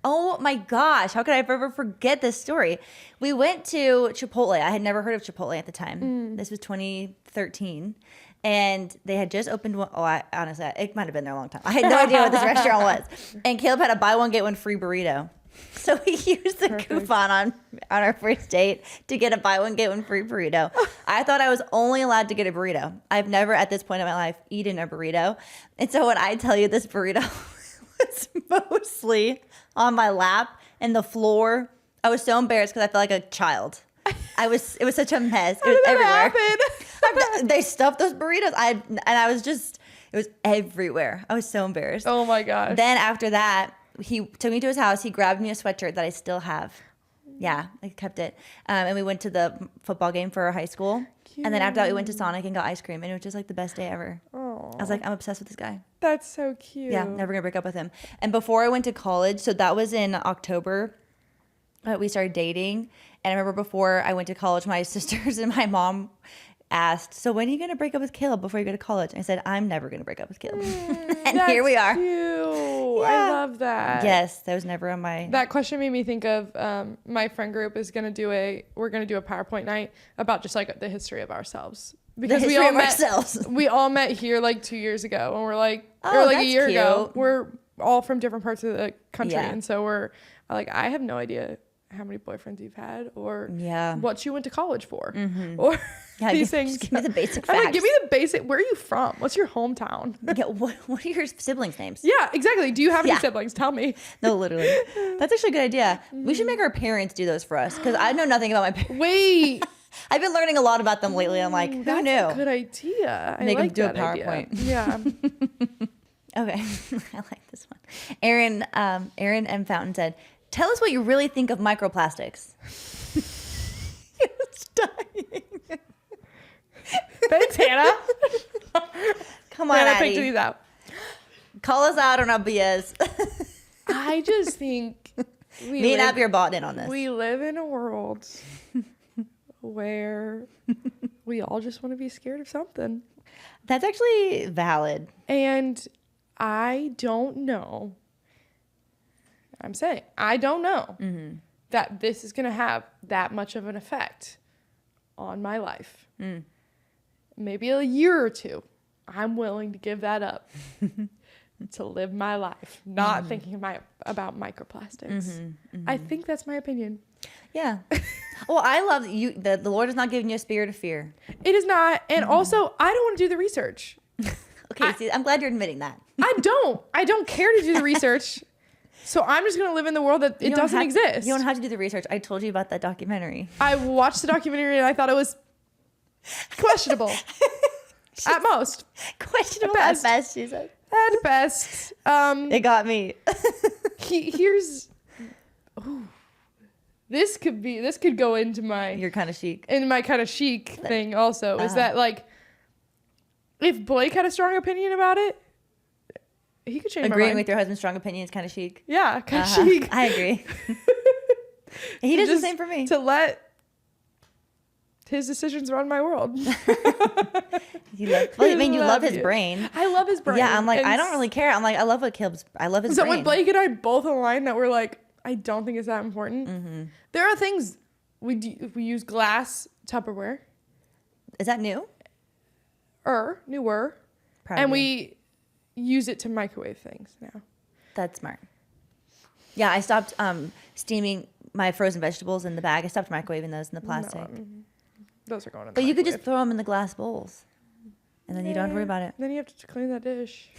B: oh my gosh, how could I ever forget this story? We went to Chipotle. I had never heard of Chipotle at the time. This was 2013. And they had just opened one. Oh, honestly, it might have been there a long time. I had no idea what this restaurant was. And Caleb had a buy one, get one free burrito. So we used the coupon on our first date to get a buy one, get one free burrito. I thought I was only allowed to get a burrito. I've never at this point in my life eaten a burrito. And so when I tell you this burrito was mostly on my lap and the floor I was so embarrassed because I felt like a child. It was such a mess. It
A: How
B: was
A: did that
B: everywhere.
A: happen?
B: They stuffed those burritos. It was everywhere. I was so embarrassed.
A: Oh my gosh.
B: Then after that, he took me to his house. He grabbed me a sweatshirt that I still have. Yeah, I kept it. And we went to the football game for our high school.
A: Cute.
B: And then after that, we went to Sonic and got ice cream. And it was just like the best day ever.
A: Oh,
B: I was like, I'm obsessed with this guy.
A: that's so cute.
B: Yeah, never going to break up with him. And before I went to college, so that was in October, we started dating. And I remember before I went to college, my sisters and my mom asked, so when are you going to break up with Caleb before you go to college? And I said, I'm never going to break up with Caleb. And here we are.
A: Cute.
B: Yeah.
A: I love that.
B: Yes, that was never on my...
A: That question made me think of my friend group we're going to do a PowerPoint night about just like the history of ourselves. Because
B: the history of ourselves.
A: We all met here like 2 years ago and we're like,
B: Oh,
A: or like a
B: that's
A: year ago.
B: cute.
A: We're all from different parts of the country.
B: Yeah.
A: And so we're like, I have no idea how many boyfriends you've had or
B: Yeah.
A: what you went to college for or
B: Yeah,
A: these
B: just
A: things.
B: give me the basic
A: I'm like,
B: facts.
A: give me the basic. Where are you from? What's your hometown?
B: Yeah, what are your siblings' names?
A: Yeah, exactly. Do you have any
B: Yeah.
A: siblings? Tell me.
B: No, literally. That's actually a good idea. We should make our parents do those for us because I know nothing about my parents.
A: Wait.
B: I've been learning a lot about them lately. I'm like, who
A: That's
B: knew?
A: a good idea. I
B: Make 'em
A: like
B: do a
A: that idea.
B: PowerPoint.
A: Yeah.
B: Okay, I like this one. Aaron M. Fountain said, tell us what you really think of microplastics. It's dying.
A: Thanks, Hannah.
B: Come on,
A: Hannah
B: Addy.
A: picked these out.
B: Call us out on our BS.
A: I just think
B: Me and Abby are bought in on this.
A: we live in a world where we all just want to be scared of something.
B: That's actually valid.
A: And I don't know. I'm saying, I don't know that this is going to have that much of an effect on my life. Maybe a year or two. I'm willing to give that up to live my life, not thinking about microplastics. I think that's my opinion.
B: Yeah. Well, I love you. The Lord has not given you a spirit of fear.
A: It is not. And also, I don't want to do the research.
B: Okay, see, I'm glad you're admitting that.
A: I don't care to do the research. So I'm just going to live in the world that it doesn't exist.
B: You don't have to do the research. I told you about that documentary.
A: I watched the documentary and I thought it was questionable. At most.
B: Questionable
A: At
B: at best, she said.
A: At best.
B: It got me.
A: Here's... Ooh, this could go into my...
B: You're kind of chic.
A: In my kind of chic thing also. Is that like... If Blake had a strong opinion about it, he could change my mind.
B: Agreeing with your husband's strong opinion is kind of chic.
A: Yeah, kind of chic.
B: I agree. He does the same for me.
A: To let his decisions run my world.
B: You love his brain.
A: I love his brain.
B: Yeah, I'm like,
A: And
B: I don't really care. I'm like, I love his
A: so
B: brain.
A: when Blake and I both align that we're like, I don't think it's that important. There are things we use glass Tupperware.
B: Is that new?
A: Newer.
B: Proud
A: And
B: of you.
A: we use it to microwave things now.
B: That's smart. Yeah, I stopped steaming my frozen vegetables in the bag. I stopped microwaving those in the plastic.
A: Those are going in the
B: But you could just
A: microwave.
B: throw them in the glass bowls, and then you don't have to worry about it.
A: Then you have to clean that dish.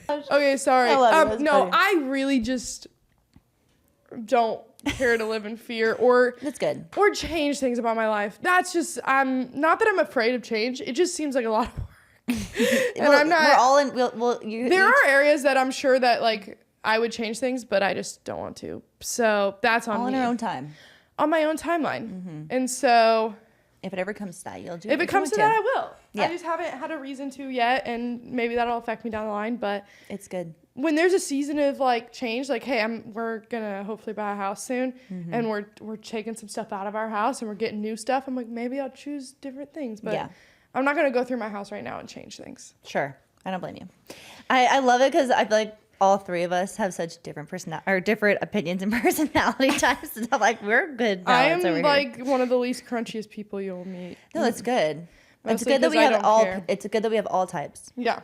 A: Okay, sorry.
B: I love it. That's
A: No,
B: funny.
A: I really just don't care to live in fear or
B: That's good.
A: or change things about my life. That's just not that I'm afraid of change. It just seems like a lot of work. And I'm not.
B: We're all in.
A: There are areas that I'm sure that like I would change things, but I just don't want to. So that's on
B: all in
A: me.
B: our own time.
A: On my own timeline. And so
B: If it ever comes to that, you'll do.
A: if it comes to that, I will.
B: Yeah.
A: I just haven't had a reason to yet, and maybe that'll affect me down the line. But
B: It's good.
A: when there's a season of like change, like hey, we're gonna hopefully buy a house soon, and we're taking some stuff out of our house and we're getting new stuff. I'm like maybe I'll choose different things, but
B: Yeah.
A: I'm not gonna go through my house right now and change things.
B: Sure, I don't blame you. I love it because I feel like all three of us have such different different opinions and personality types. And I'm like, we're good.
A: I am
B: over here.
A: like one of the least crunchiest people you'll meet.
B: No, it's good. It's
A: Mostly
B: good that
A: 'cause
B: we
A: I
B: have
A: don't
B: all.
A: care.
B: It's good that we have all types.
A: Yeah,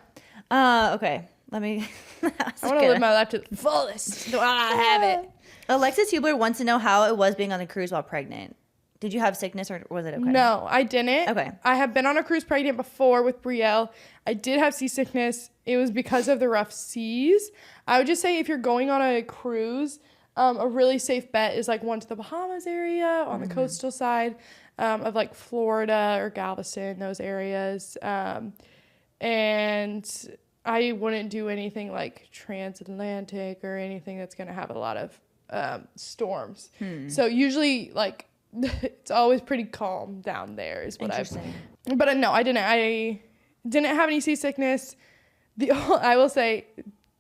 B: Okay. Let me.
A: I want to live my life to the fullest. Do I have it?
B: Alexis Hubler wants to know how it was being on a cruise while pregnant. Did you have sickness or was it okay?
A: No, I didn't.
B: Okay.
A: I have been on a cruise pregnant before with Brielle. I did have seasickness. It was because of the rough seas. I would just say if you're going on a cruise, A really safe bet is like one to the Bahamas area on the coastal side of like Florida or Galveston, those areas. And I wouldn't do anything like transatlantic or anything that's going to have a lot of storms. So usually like it's always pretty calm down there is what but no, I didn't have any seasickness. I will say,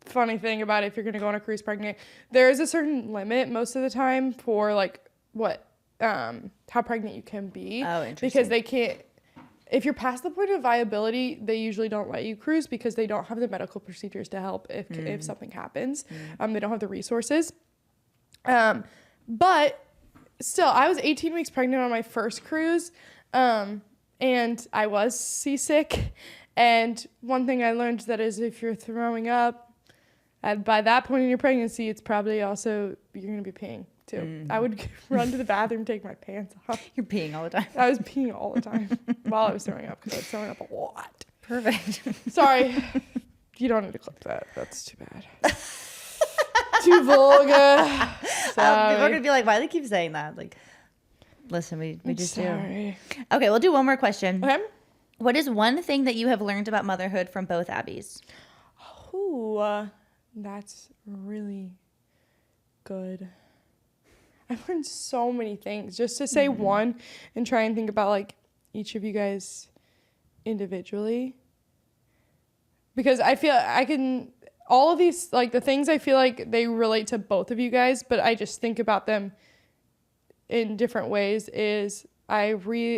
A: funny thing about it, if you're going to go on a cruise pregnant, there is a certain limit most of the time for like how pregnant you can be.
B: Oh, interesting.
A: Because they can't, if you're past the point of viability, they usually don't let you cruise because they don't have the medical procedures to help if something happens. They don't have the resources. But still, I was 18 weeks pregnant on my first cruise, and I was seasick. And one thing I learned that is if you're throwing up, and by that point in your pregnancy, it's probably also you're going to be peeing too. I would run to the bathroom, take my pants off.
B: You're peeing all the time.
A: I was peeing all the time while I was throwing up because I was throwing up a lot.
B: Perfect.
A: Sorry. You don't need to clip that. That's too bad. Too vulgar.
B: People are going to be like, why do they keep saying that? Like, listen, we just
A: sorry.
B: do. Okay, we'll do one more question.
A: Okay.
B: What is one thing that you have learned about motherhood from both Abbies?
A: Ooh, that's really good. I've learned so many things. Just to say one and try and think about like each of you guys individually. Because I feel I can, all of these, like the things I feel like they relate to both of you guys, but I just think about them in different ways is I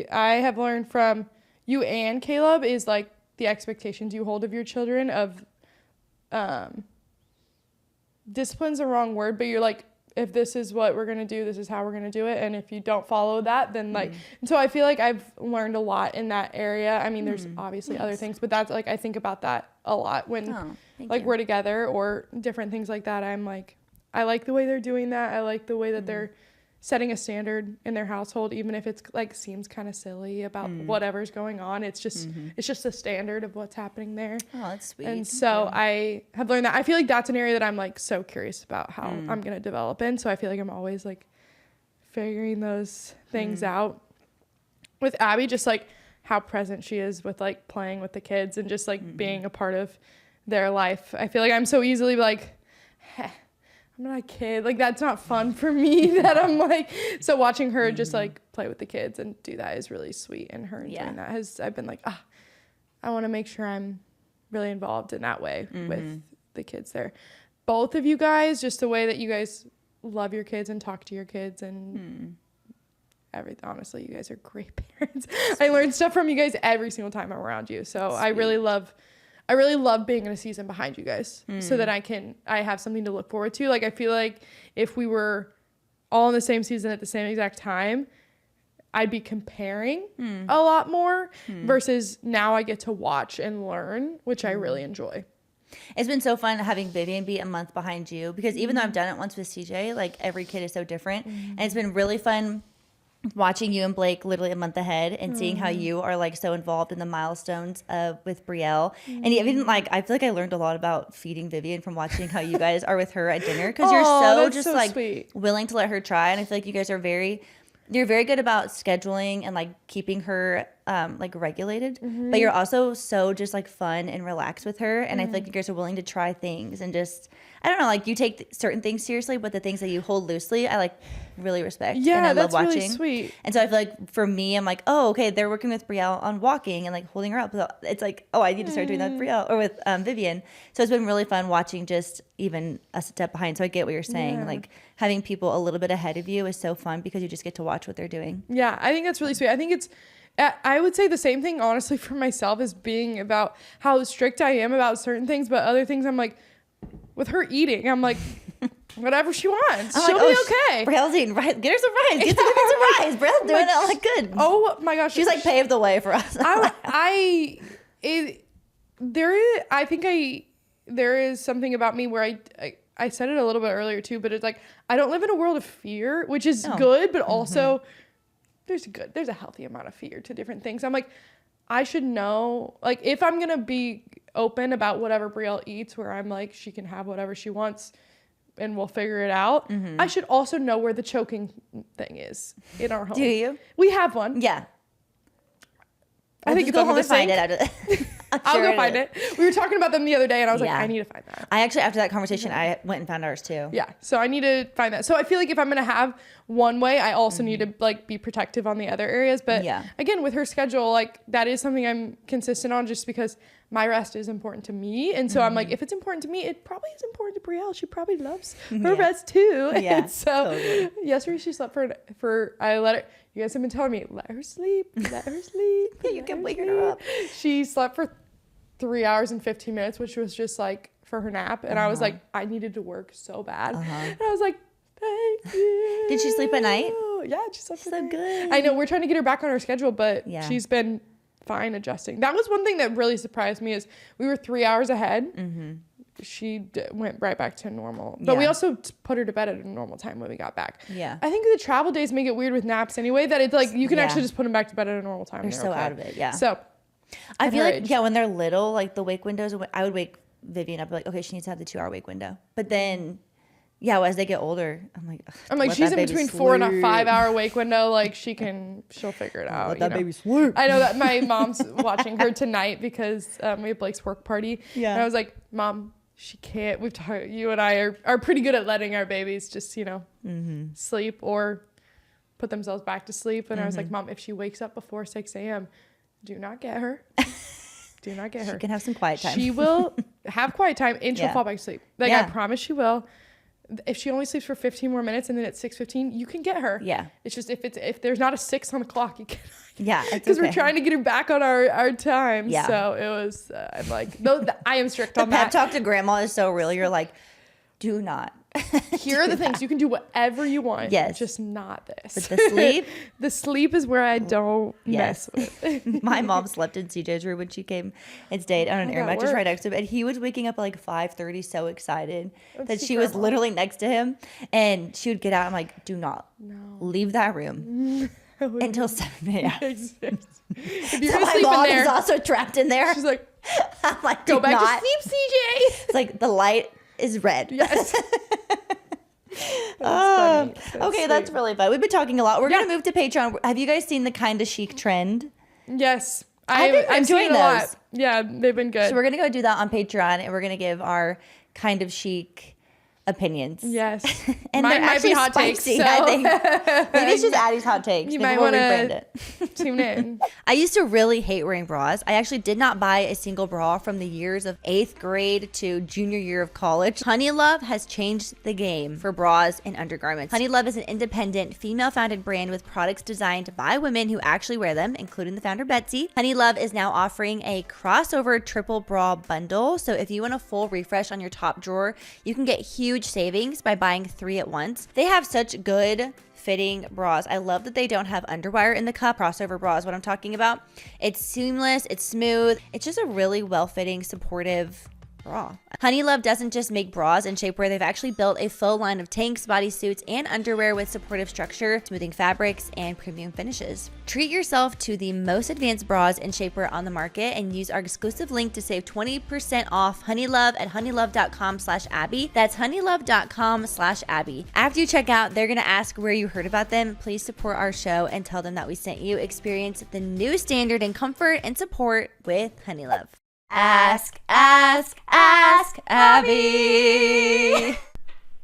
A: have learned from you and Caleb is like the expectations you hold of your children of, discipline's the wrong word, but you're like, if this is what we're going to do, this is how we're going to do it. And if you don't follow that, then like, and so I feel like I've learned a lot in that area. I mean, there's obviously other things, but that's like, I think about that a lot when we're together or different things like that. I'm like, I like the way they're doing that. I like the way that they're setting a standard in their household, even if it's like seems kind of silly about whatever's going on. It's just it's just a standard of what's happening there.
B: Oh, that's sweet.
A: And so I have learned that. I feel like that's an area that I'm like so curious about how I'm gonna develop in. So I feel like I'm always like figuring those things out. With Abby, just like how present she is with like playing with the kids and just like being a part of their life. I feel like I'm so easily like, I'm not a kid. Like, that's not fun for me that I'm like, so watching her just like play with the kids and do that is really sweet. And her enjoying that I've been like, I want to make sure I'm really involved in that way with the kids there. Both of you guys, just the way that you guys love your kids and talk to your kids and everything. Honestly, you guys are great parents. I learn stuff from you guys every single time I'm around you. So I really love being in a season behind you guys so that I have something to look forward to. Like, I feel like if we were all in the same season at the same exact time, I'd be comparing a lot more versus now I get to watch and learn, which I really enjoy.
B: It's been so fun having Vivian be a month behind you because even though I've done it once with CJ, like every kid is so different. And it's been really fun watching you and Blake literally a month ahead and seeing how you are like so involved in the milestones with Brielle. And even like, I feel like I learned a lot about feeding Vivian from watching how you guys are with her at dinner. Cause you're so just so like sweet. Willing to let her try. And I feel like you guys are you're very good about scheduling and like keeping her like regulated, but you're also so just like fun and relaxed with her. And I feel like you guys are willing to try things and just, I don't know, like you take certain things seriously, but the things that you hold loosely, I like really respect.
A: Yeah,
B: and I
A: that's
B: love watching.
A: Really sweet.
B: And so I feel like for me, I'm like, oh, okay, they're working with Brielle on walking and like holding her up. So it's like, oh, I need to start doing that with Brielle or with Vivian. So it's been really fun watching just even a step behind. So I get what you're saying. Like having people a little bit ahead of you is so fun because you just get to watch what they're doing.
A: Yeah, I think that's really sweet. I think I would say the same thing, honestly, for myself as being about how strict I am about certain things, but other things I'm like, with her eating, I'm like, whatever she wants, she'll be okay.
B: Brielle's eating rice. Get her some rice. Get some rice. Brielle's doing it all like good.
A: Oh my gosh.
B: She's like paved the way for us.
A: There is something about me where I said it a little bit earlier too, but it's like, I don't live in a world of fear, which is good, but also there's a healthy amount of fear to different things. I'm like, I should know, like, if I'm going to be open about whatever Brielle eats, where I'm like, she can have whatever she wants, and we'll figure it out. I should also know where the choking thing is in our home.
B: Do you?
A: We have one.
B: Yeah.
A: I think it's
B: go
A: under
B: home
A: the
B: and find
A: sink.
B: it after
A: I'll go find it. We were talking about them the other day, and I was like, I need to find that.
B: I actually, after that conversation, I went and found ours too.
A: Yeah, so I need to find that. So I feel like if I'm gonna have one way, I also need to like be protective on the other areas. But again, with her schedule, like that is something I'm consistent on, just because my rest is important to me. And so I'm like, if it's important to me, it probably is important to Brielle. She probably loves her rest too.
B: Yeah.
A: And so yesterday she slept for I let her. You guys have been telling me, let her sleep, let her sleep.
B: Yeah, you kept waking her up.
A: She slept for 3 hours and 15 minutes, which was just like for her nap. And I was like, I needed to work so bad. And I was like, thank you.
B: Did she sleep at night?
A: Yeah, she slept at
B: So
A: night.
B: good.
A: I know, we're trying to get her back on her schedule, but she's been fine adjusting. That was one thing that really surprised me is we were 3 hours ahead. She went right back to normal. But we also put her to bed at a normal time when we got back.
B: Yeah.
A: I think the travel days make it weird with naps anyway, that it's like you can actually just put them back to bed at a normal time.
B: They're so out of it,
A: So
B: I feel like, when they're little, like the wake windows, I would wake Vivian up, like, okay, she needs to have the 2 hour wake window. But then, as they get older, I'm like,
A: she's in between 4 and a 5 hour wake window. Like she'll figure it out.
B: Let that baby sleep.
A: I know that my mom's watching her tonight because we have Blake's work party. Yeah. And I was like, Mom, she can't. We've talked. You and I are pretty good at letting our babies just sleep or put themselves back to sleep. And I was like, Mom, if she wakes up before 6 a.m., do not get her. Do not get her.
B: She can have some quiet time.
A: She will have quiet time and she'll fall back to sleep. Like I promise she will. If she only sleeps for 15 more minutes and then at 6:15, you can get her. Yeah. It's just if there's not a 6 on the clock, you can. Yeah. Because we're trying to get her back on our time. Yeah. So it was. I'm like, no, I am strict on that.
B: The pep talk to grandma is so real. You're like, do not.
A: Here are the things. You can do whatever you want.
B: Yes.
A: Just not this.
B: But the sleep?
A: The sleep is where I don't mess with.
B: My mom slept in CJ's room when she came and stayed on an air mattress right next to him. And he was waking up at like 5:30 so excited that she was literally next to him. And she would get out. I'm like, do not leave that room until 7 a.m.
A: If you're
B: so
A: gonna
B: my
A: sleep
B: mom
A: in there,
B: is also trapped in there.
A: She's like,
B: I'm like,
A: go back to sleep, CJ.
B: It's like the light is red.
A: Yes.
B: Okay, that's really fun. We've been talking a lot. We're gonna move to Patreon. Have you guys seen the Kinda Chic trend?
A: Yes,
B: I've been enjoying those.
A: A lot. Yeah, they've been good.
B: So we're gonna go do that on Patreon, and we're gonna give our Kind of Chic opinions.
A: Yes,
B: and
A: mine
B: they're
A: might
B: actually
A: be hot
B: spicy,
A: takes. So.
B: I think maybe it's just Addy's hot takes.
A: You
B: maybe
A: might want
B: rebrand it.
A: to tune in.
B: I used to really hate wearing bras. I actually did not buy a single bra from the years of 8th grade to junior year of college. Honey Love has changed the game for bras and undergarments. Honey Love is an independent, female-founded brand with products designed by women who actually wear them, including the founder Betsy. Honey Love is now offering a crossover triple bra bundle. So if you want a full refresh on your top drawer, you can get huge savings by buying 3 at once. They have such good fitting bras. I love that they don't have underwire in the cup. Crossover bra is what I'm talking about. It's seamless, it's smooth. It's just a really well-fitting, supportive bra. Honey Love doesn't just make bras and shapewear. They've actually built a full line of tanks, bodysuits, and underwear with supportive structure, smoothing fabrics, and premium finishes. Treat yourself to the most advanced bras and shapewear on the market and use our exclusive link to save 20% off Honey Love at honeylove.com/Abby. That's honeylove.com/Abby. After you check out, they're going to ask where you heard about them. Please support our show and tell them that we sent you. Experience the new standard in comfort and support with Honey Love. Ask Abby.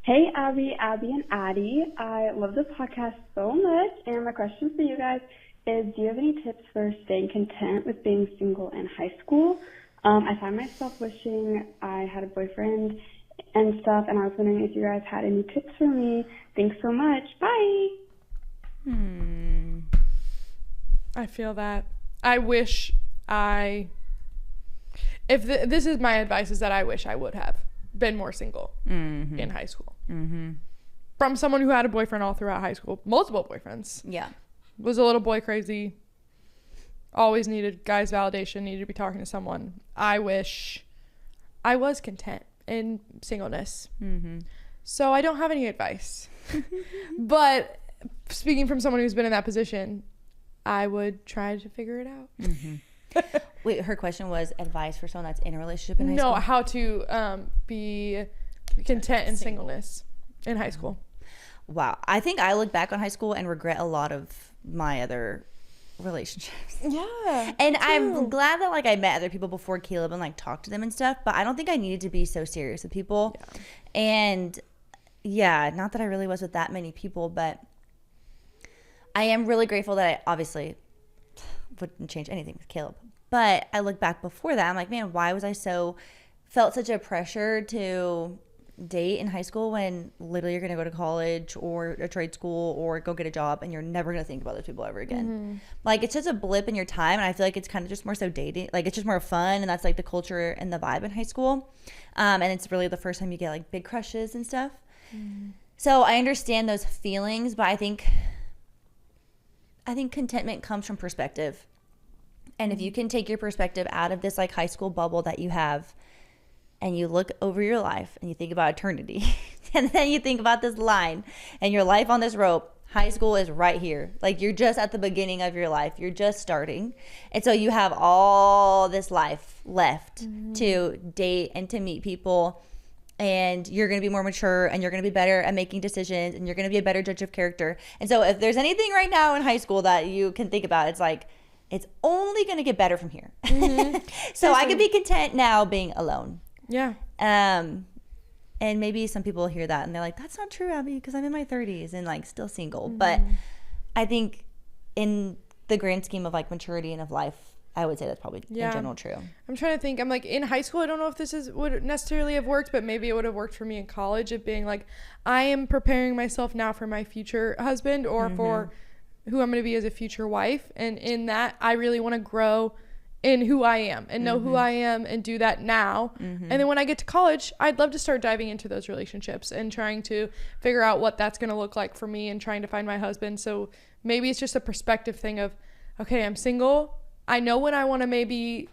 D: Hey, Abby and Addy. I love the podcast so much, and my question for you guys is, do you have any tips for staying content with being single in high school? I find myself wishing I had a boyfriend and stuff, and I was wondering if you guys had any tips for me. Thanks so much. Bye.
A: I feel that. I wish this is my advice, is that I wish I would have been more single in high school. From someone who had a boyfriend all throughout high school, multiple boyfriends.
B: Yeah.
A: Was a little boy crazy. Always needed guys' validation, needed to be talking to someone. I wish I was content in singleness. So I don't have any advice. But speaking from someone who's been in that position, I would try to figure it out.
B: Wait, her question was advice for someone that's in a relationship in high school?
A: No, how to be content in singleness in high school.
B: Wow. I think I look back on high school and regret a lot of my other relationships.
A: Yeah.
B: And I'm glad that like I met other people before Caleb and like talked to them and stuff, but I don't think I needed to be so serious with people. Yeah. And yeah, not that I really was with that many people, but I am really grateful that I obviously wouldn't change anything with Caleb. But I look back before that, I'm like, man, why was I felt such a pressure to date in high school when literally you're going to go to college or a trade school or go get a job and you're never going to think about those people ever again. Mm-hmm. Like, it's just a blip in your time, and I feel like it's kind of just more so dating. Like, it's just more fun, and that's like the culture and the vibe in high school. And it's really the first time you get like big crushes and stuff. Mm-hmm. So I understand those feelings, but I think contentment comes from perspective. And if you can take your perspective out of this like high school bubble that you have, and you look over your life and you think about eternity, and then you think about this line and your life on this rope, high school is right here. Like, you're just at the beginning of your life. You're just starting. And so you have all this life left to date and to meet people. And you're going to be more mature, and you're going to be better at making decisions, and you're going to be a better judge of character. And so if there's anything right now in high school that you can think about, it's like, it's only going to get better from here. Mm-hmm. So I could be content now being alone.
A: Yeah.
B: And maybe some people hear that and they're like, that's not true, Abby, because I'm in my 30s and like still single. Mm-hmm. But I think in the grand scheme of like maturity and of life, I would say that's probably in general true.
A: I'm trying to think. I'm like, in high school, I don't know if this would necessarily have worked, but maybe it would have worked for me in college, of being like, I am preparing myself now for my future husband, or for who I'm going to be as a future wife. And in that, I really want to grow in who I am and know who I am and do that now. And then when I get to college, I'd love to start diving into those relationships and trying to figure out what that's going to look like for me and trying to find my husband. So maybe it's just a perspective thing of, okay, I'm single. I know when I want to maybe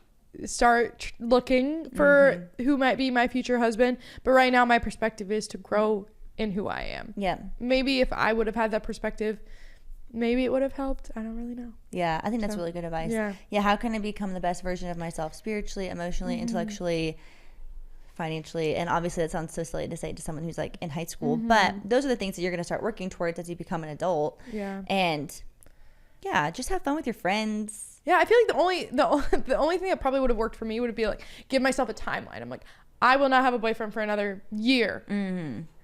A: start looking for who might be my future husband. But right now, my perspective is to grow in who I am. Yeah. Maybe if I would have had that perspective, maybe it would have helped. I don't really know.
B: Yeah, I think that's really good advice. Yeah, how can I become the best version of myself spiritually, emotionally, intellectually, financially? And obviously that sounds so silly to say to someone who's like in high school, but those are the things that you're going to start working towards as you become an adult. Yeah. And yeah, just have fun with your friends.
A: Yeah, I feel like the only thing that probably would have worked for me would be like, give myself a timeline. I'm like, I will not have a boyfriend for another year.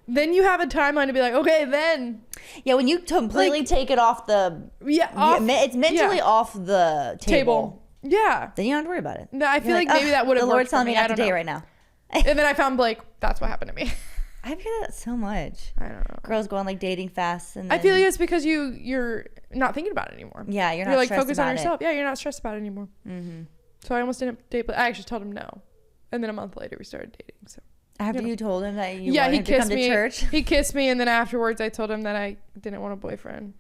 A: Then you have a timeline to be like, okay, then.
B: Yeah, when you completely take it off the... it's mentally off the table.
A: Yeah.
B: Then you don't have to worry about it.
A: No, I feel like maybe that would have worked for me.
B: The Lord's telling me not to date right now.
A: And then I found Blake. That's what happened to me.
B: I hear that so much.
A: I don't know.
B: Girls go on like dating fast. And then...
A: I feel like it's because you're not thinking about it anymore.
B: Yeah, you're not stressed
A: focused
B: about
A: on yourself.
B: it.
A: Yeah, you're not stressed about it anymore. So I almost didn't date Blake. I actually told him no. And then a month later, we started dating. So.
B: After you told him that you wanted him to come to church?
A: He kissed me, and then afterwards I told him that I didn't want a boyfriend.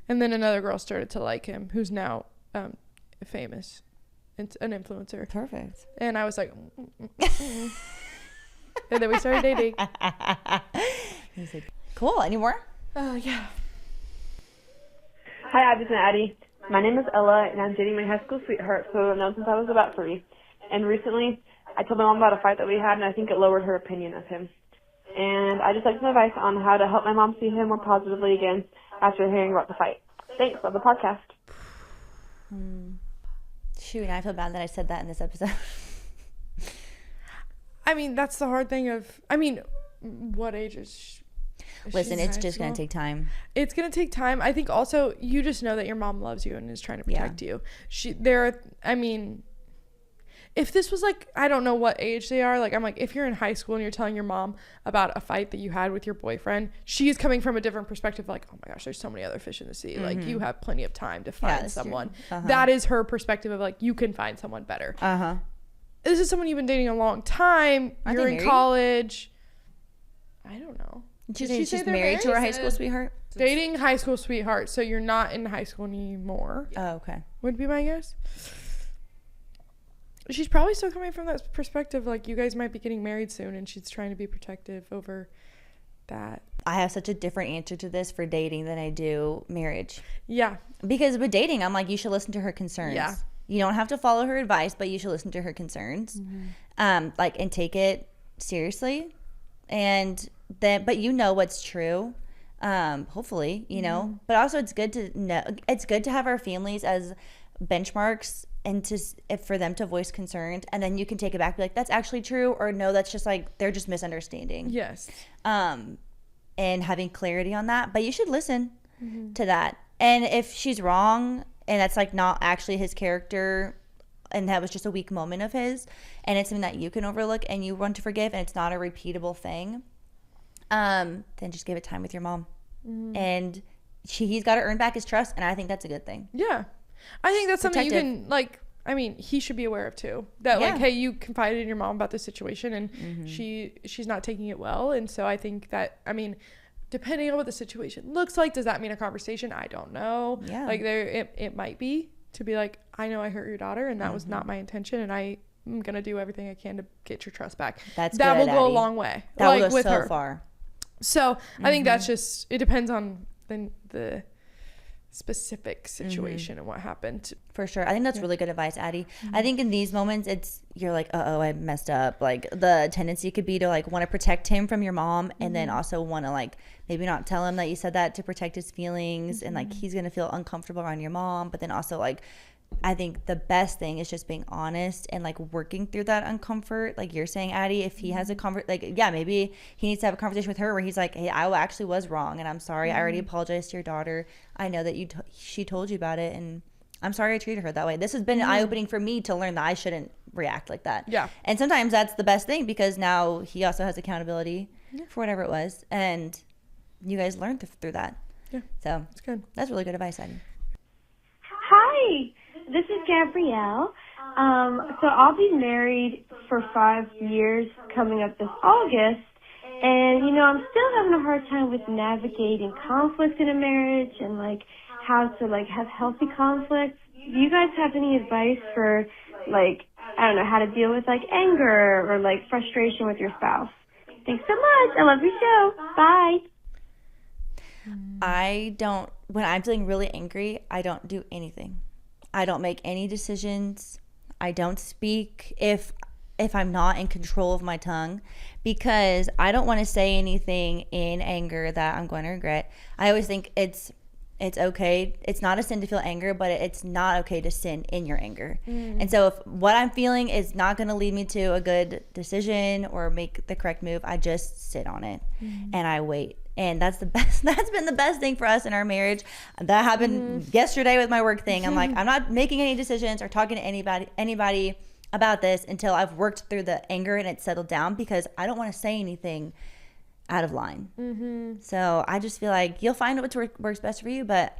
A: And then another girl started to like him, who's now famous. It's an influencer.
B: Perfect.
A: And I was like... And then we started dating.
B: He's like, cool. Any more?
A: Yeah.
E: Hi, Abby and Addy. My name is Ella, and I'm dating my high school sweetheart, who I've known since I was about 3. And recently, I told my mom about a fight that we had, and I think it lowered her opinion of him. And I just like some advice on how to help my mom see him more positively again after hearing about the fight. Thanks. Love the podcast.
B: Shoot, and I feel bad that I said that in this episode.
A: I mean, that's the hard thing of... I mean, what age is
B: Listen, it's just going to take time.
A: It's going to take time. I think also you just know that your mom loves you and is trying to protect you. I mean... If this was like, I don't know what age they are. Like, I'm like, if you're in high school and you're telling your mom about a fight that you had with your boyfriend, she's coming from a different perspective. Like, oh my gosh, there's so many other fish in the sea. Like, you have plenty of time to find someone. That is her perspective of like, you can find someone better. This is someone you've been dating a long time. You're in college. I don't know.
B: She's married to her high school sweetheart?
A: Dating high school sweetheart. So you're not in high school anymore.
B: Oh, okay.
A: Would be my guess. She's probably still coming from that perspective, like you guys might be getting married soon, and she's trying to be protective over that.
B: I have such a different answer to this for dating than I do marriage.
A: Yeah.
B: Because with dating, I'm like, you should listen to her concerns. Yeah. You don't have to follow her advice, but you should listen to her concerns. And take it seriously. and then but you know what's true, hopefully, you know. But also it's good to know, it's good to have our families as benchmarks, and for them to voice concerns, and then you can take it back, be like, that's actually true, or no, that's just like they're just misunderstanding.
A: Yes.
B: And having clarity on that. But you should listen to that, and if she's wrong and that's like not actually his character, and that was just a weak moment of his, and it's something that you can overlook and you want to forgive, and it's not a repeatable thing, then just give it time with your mom. And he's got to earn back his trust, and I think that's a good thing.
A: Yeah. I think that's something you can, like, I mean, he should be aware of too. That, like, hey, you confided in your mom about this situation, and she's not taking it well. And so I think that, I mean, depending on what the situation looks like, does that mean a conversation? I don't know. Yeah. Like, it might be to be like, I know I hurt your daughter, and that was not my intention, and I'm going to do everything I can to get your trust back.
B: That
A: will go a long way.
B: That will go
A: with
B: so
A: her.
B: far.
A: So I think that's just, it depends on the specific situation and what happened.
B: For sure. I think that's really good advice, Addy. I think in these moments, you're like, uh-oh, I messed up. Like, the tendency could be to like want to protect him from your mom, and then also want to like maybe not tell him that you said that to protect his feelings, and like he's gonna feel uncomfortable around your mom. But then also, like, I think the best thing is just being honest and like working through that uncomfort. Like you're saying, Addy, if he has a maybe he needs to have a conversation with her where he's like, hey, I actually was wrong, and I'm sorry. I already apologized to your daughter. I know that she told you about it, and I'm sorry I treated her that way. This has been eye-opening for me to learn that I shouldn't react like that. Yeah. And sometimes that's the best thing, because now he also has accountability for whatever it was, and you guys learned through that. Yeah. So it's good. That's really good advice, Addy.
F: Hi. This is Gabrielle. So I'll be married for 5 years coming up this August. And, you know, I'm still having a hard time with navigating conflict in a marriage, and, like, how to, like, have healthy conflict. Do you guys have any advice for, like, I don't know, how to deal with, like, anger or, like, frustration with your spouse? Thanks so much. I love your show. Bye.
B: When I'm feeling really angry, I don't do anything. I don't make any decisions. I don't speak if I'm not in control of my tongue, because I don't want to say anything in anger that I'm going to regret. I always think it's okay. It's not a sin to feel anger, but it's not okay to sin in your anger. And so if what I'm feeling is not going to lead me to a good decision or make the correct move, I just sit on it and I wait. And that's the best. That's been the best thing for us in our marriage. That happened yesterday with my work thing. I'm like, I'm not making any decisions or talking to anybody about this until I've worked through the anger and it's settled down, because I don't want to say anything out of line. So I just feel like you'll find what works best for you. But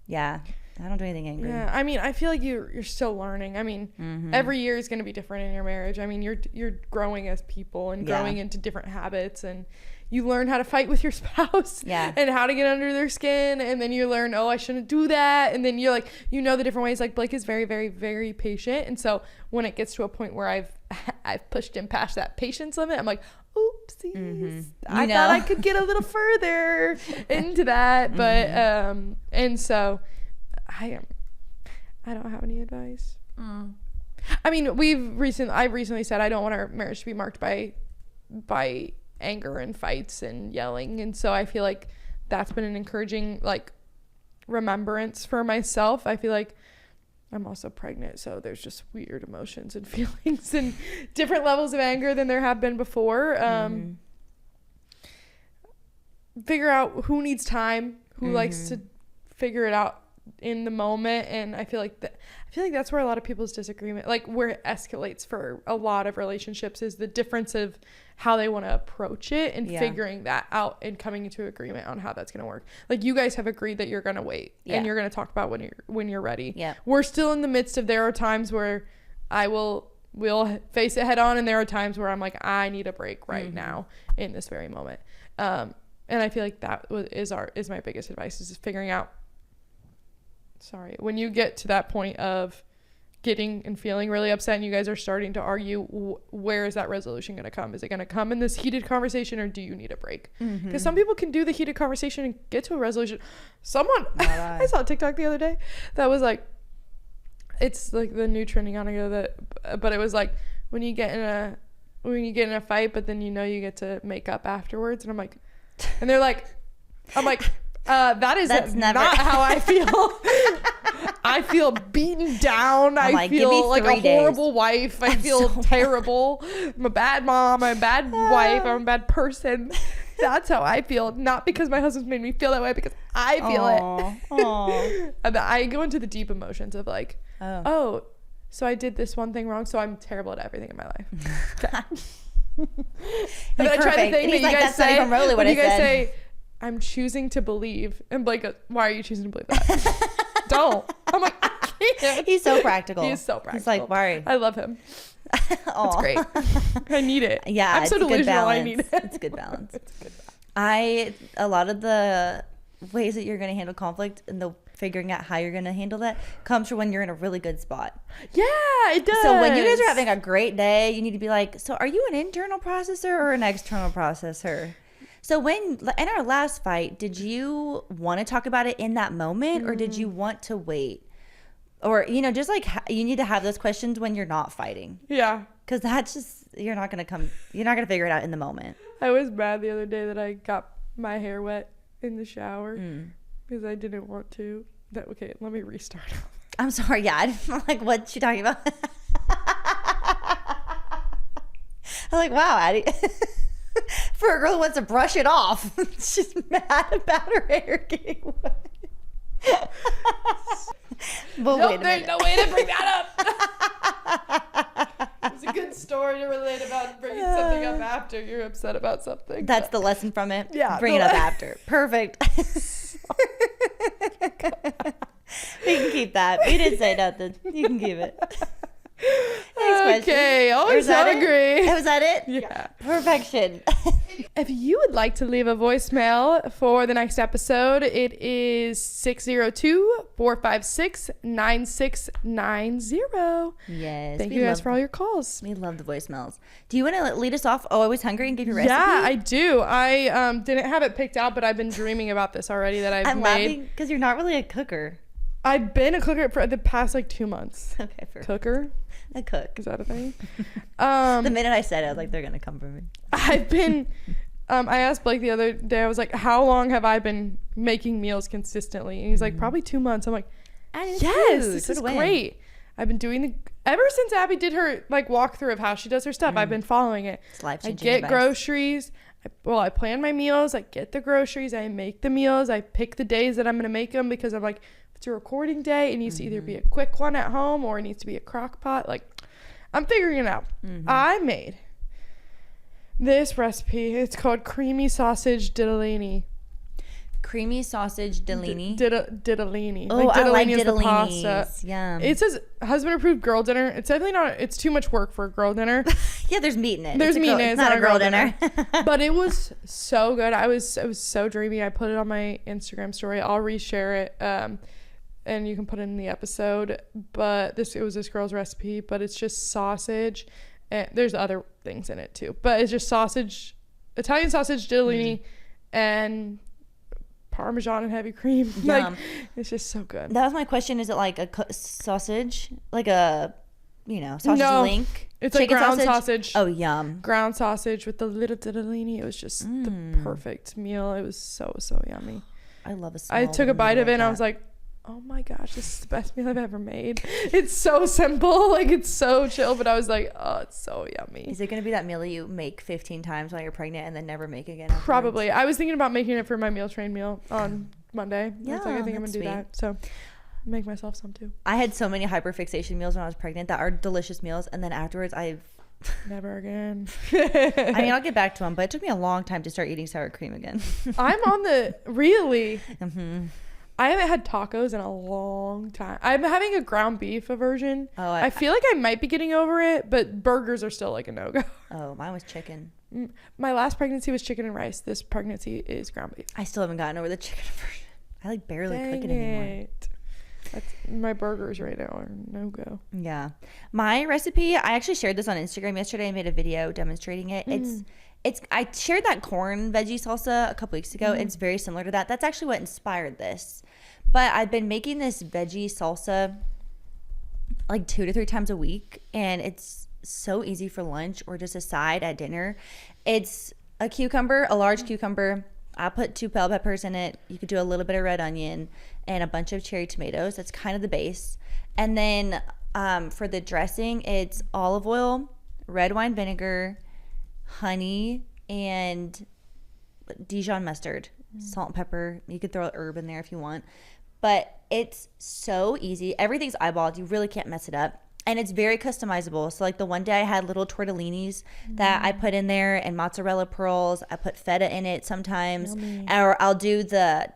B: yeah, I don't do anything angry.
A: Yeah, I mean, I feel like you're still learning. I mean, every year is going to be different in your marriage. I mean, you're growing as people and growing into different habits, and you learn how to fight with your spouse and how to get under their skin. And then you learn, oh, I shouldn't do that. And then you're like, you know, the different ways. Like, Blake is very, very, very patient. And so when it gets to a point where I've pushed him past that patience limit, I'm like, oopsies. I thought I could get a little further into that. But, and so I don't have any advice. I mean, I've recently said I don't want our marriage to be marked by anger and fights and yelling, and so I feel like that's been an encouraging, like, remembrance for myself. I feel like I'm also pregnant, so there's just weird emotions and feelings and different levels of anger than there have been before. Figure out who needs time, who likes to figure it out in the moment. And I feel like that's where a lot of people's disagreement, like where it escalates for a lot of relationships, is the difference of how they want to approach it and figuring that out and coming into agreement on how that's going to work. Like, you guys have agreed that you're going to wait and you're going to talk about when you're ready. We're still in the midst of, there are times where we'll face it head on, and there are times where I'm like, I need a break right now in this very moment. And I feel like that is my biggest advice, is figuring out, when you get to that point of getting and feeling really upset and you guys are starting to argue, where is that resolution going to come? Is it going to come in this heated conversation, or do you need a break? Because some people can do the heated conversation and get to a resolution. I saw a TikTok the other day that was like, it's like the new trending on ago, but it was like, when you get in when you get in a fight, but then you get to make up afterwards. And I'm like, and they're like, I'm like, that's not how I feel. I feel beaten down. I feel like a horrible wife. I feel terrible. I'm a bad mom. I'm a bad wife. I'm a bad person. That's how I feel. Not because my husband's made me feel that way, because I feel it. And I go into the deep emotions of like, oh, so I did this one thing wrong, so I'm terrible at everything in my life. And then I try to think that you guys say, when you guys say, I'm choosing to believe. And Blake goes, why are you choosing to believe that? Don't. I'm like, I can't.
B: He's so practical.
A: He is so practical.
B: He's like, why?
A: I love him. That's great. I need it.
B: Yeah,
A: I'm so delusional. I need it.
B: It's a good balance. A lot of the ways that you're going to handle conflict and the figuring out how you're going to handle that comes from when you're in a really good spot.
A: Yeah, it does.
B: So when you guys are having a great day, you need to be like, so are you an internal processor or an external processor? So when in our last fight, did you want to talk about it in that moment or did you want to wait? Or, just like you need to have those questions when you're not fighting.
A: Yeah.
B: Because that's just, you're not going to figure it out in the moment.
A: I was mad the other day that I got my hair wet in the shower because I didn't want to. Okay, let me restart.
B: I'm sorry. Yeah. I'm like, what's she talking about? I'm like, wow, Addy. For a girl who wants to brush it off, she's mad about her hair getting wet. But
A: nope, there's no way to bring that up. It's a good story to relate about bringing something up after you're upset about something.
B: That's the lesson from it.
A: Yeah.
B: Bring it up after. Perfect. We can keep that. We didn't say nothing. You can keep it. Next question.
A: Okay, always hungry.
B: Was that it?
A: Yeah.
B: Perfection.
A: If you would like to leave a voicemail for the next episode, it is 602-456-9690.
B: Yes.
A: Thank you guys for all your calls.
B: We love the voicemails. Do you want to lead us off? Oh, I was hungry and give you a recipe?
A: Yeah, I do. I didn't have it picked out, but I've been dreaming about this already that I'm
B: laughing because you're not really a cooker.
A: I've been a cooker for the past 2 months.
B: Okay, perfect.
A: Cooker?
B: A cook.
A: Is that a thing?
B: The minute I said it, I was like, they're going to come for me.
A: I've been, I asked Blake the other day, I was like, how long have I been making meals consistently? And he's like, probably 2 months. I'm like, yes, this is great. I've been doing ever since Abby did her walkthrough of how she does her stuff, I've been following it.
B: It's life-changing
A: I get
B: advice.
A: Groceries. I plan my meals. I get the groceries. I make the meals. I pick the days that I'm going to make them because I'm like, if it's a recording day, it needs to either be a quick one at home or it needs to be a crock pot. I'm figuring it out. I made this recipe. It's called creamy sausage Ditalini.
B: Creamy sausage Ditalini.
A: Ditalini.
B: Oh, I like
A: Ditalini is the pasta.
B: Ditalinis. Yum.
A: It says husband approved girl dinner. It's definitely not. It's too much work for a girl dinner.
B: Yeah, there's meat in it.
A: There's meat in it.
B: It's not a girl dinner.
A: But it was so good. It was so dreamy. I put it on my Instagram story. I'll reshare it. And you can put it in the episode. But it was this girl's recipe. But it's just sausage. And there's other things in it too. But it's just sausage, Italian sausage Ditalini, and Parmesan and heavy cream.
B: Yum.
A: It's just so good.
B: That was my question. Is it like a sausage? Like a, sausage link?
A: It's like ground sausage.
B: Oh, yum.
A: Ground sausage with the little Ditalini. It was just the perfect meal. It was so yummy.
B: I love a
A: I took a bite of it and I was like, oh my gosh, this is the best meal I've ever made. It's so simple. It's so chill. But I was like, oh, it's so yummy.
B: Is it going to be that meal you make 15 times while you're pregnant and then never make again afterwards?
A: Probably. I was thinking about making it for my meal train meal on Monday.
B: Yeah,
A: I think I'm going to do that. So make myself some too.
B: I had so many hyperfixation meals when I was pregnant that are delicious meals. And then afterwards,
A: never again.
B: I'll get back to them. But it took me a long time to start eating sour cream again.
A: I'm on the... Really? I haven't had tacos in a long time. I'm having a ground beef aversion. Oh, I feel like I might be getting over it, but burgers are still a no-go.
B: Oh, mine was chicken.
A: My last pregnancy was chicken and rice. This pregnancy is ground beef.
B: I still haven't gotten over the chicken aversion. I barely cook it anymore.
A: My burgers right now are no-go.
B: Yeah. My recipe, I actually shared this on Instagram yesterday. I made a video demonstrating it. I shared that corn veggie salsa a couple weeks ago. It's very similar to that. That's actually what inspired this. But I've been making this veggie salsa 2 to 3 times a week, and it's so easy for lunch or just a side at dinner. It's a cucumber, a large cucumber. I put 2 bell peppers in it. You could do a little bit of red onion and a bunch of cherry tomatoes. That's kind of the base. And then for the dressing, it's olive oil, red wine vinegar, honey, and Dijon mustard, salt and pepper. You could throw a herb in there if you want. But it's so easy. Everything's eyeballed. You really can't mess it up. And it's very customizable. So like the one day I had little tortellinis that I put in there and mozzarella pearls. I put feta in it sometimes. Or I'll do the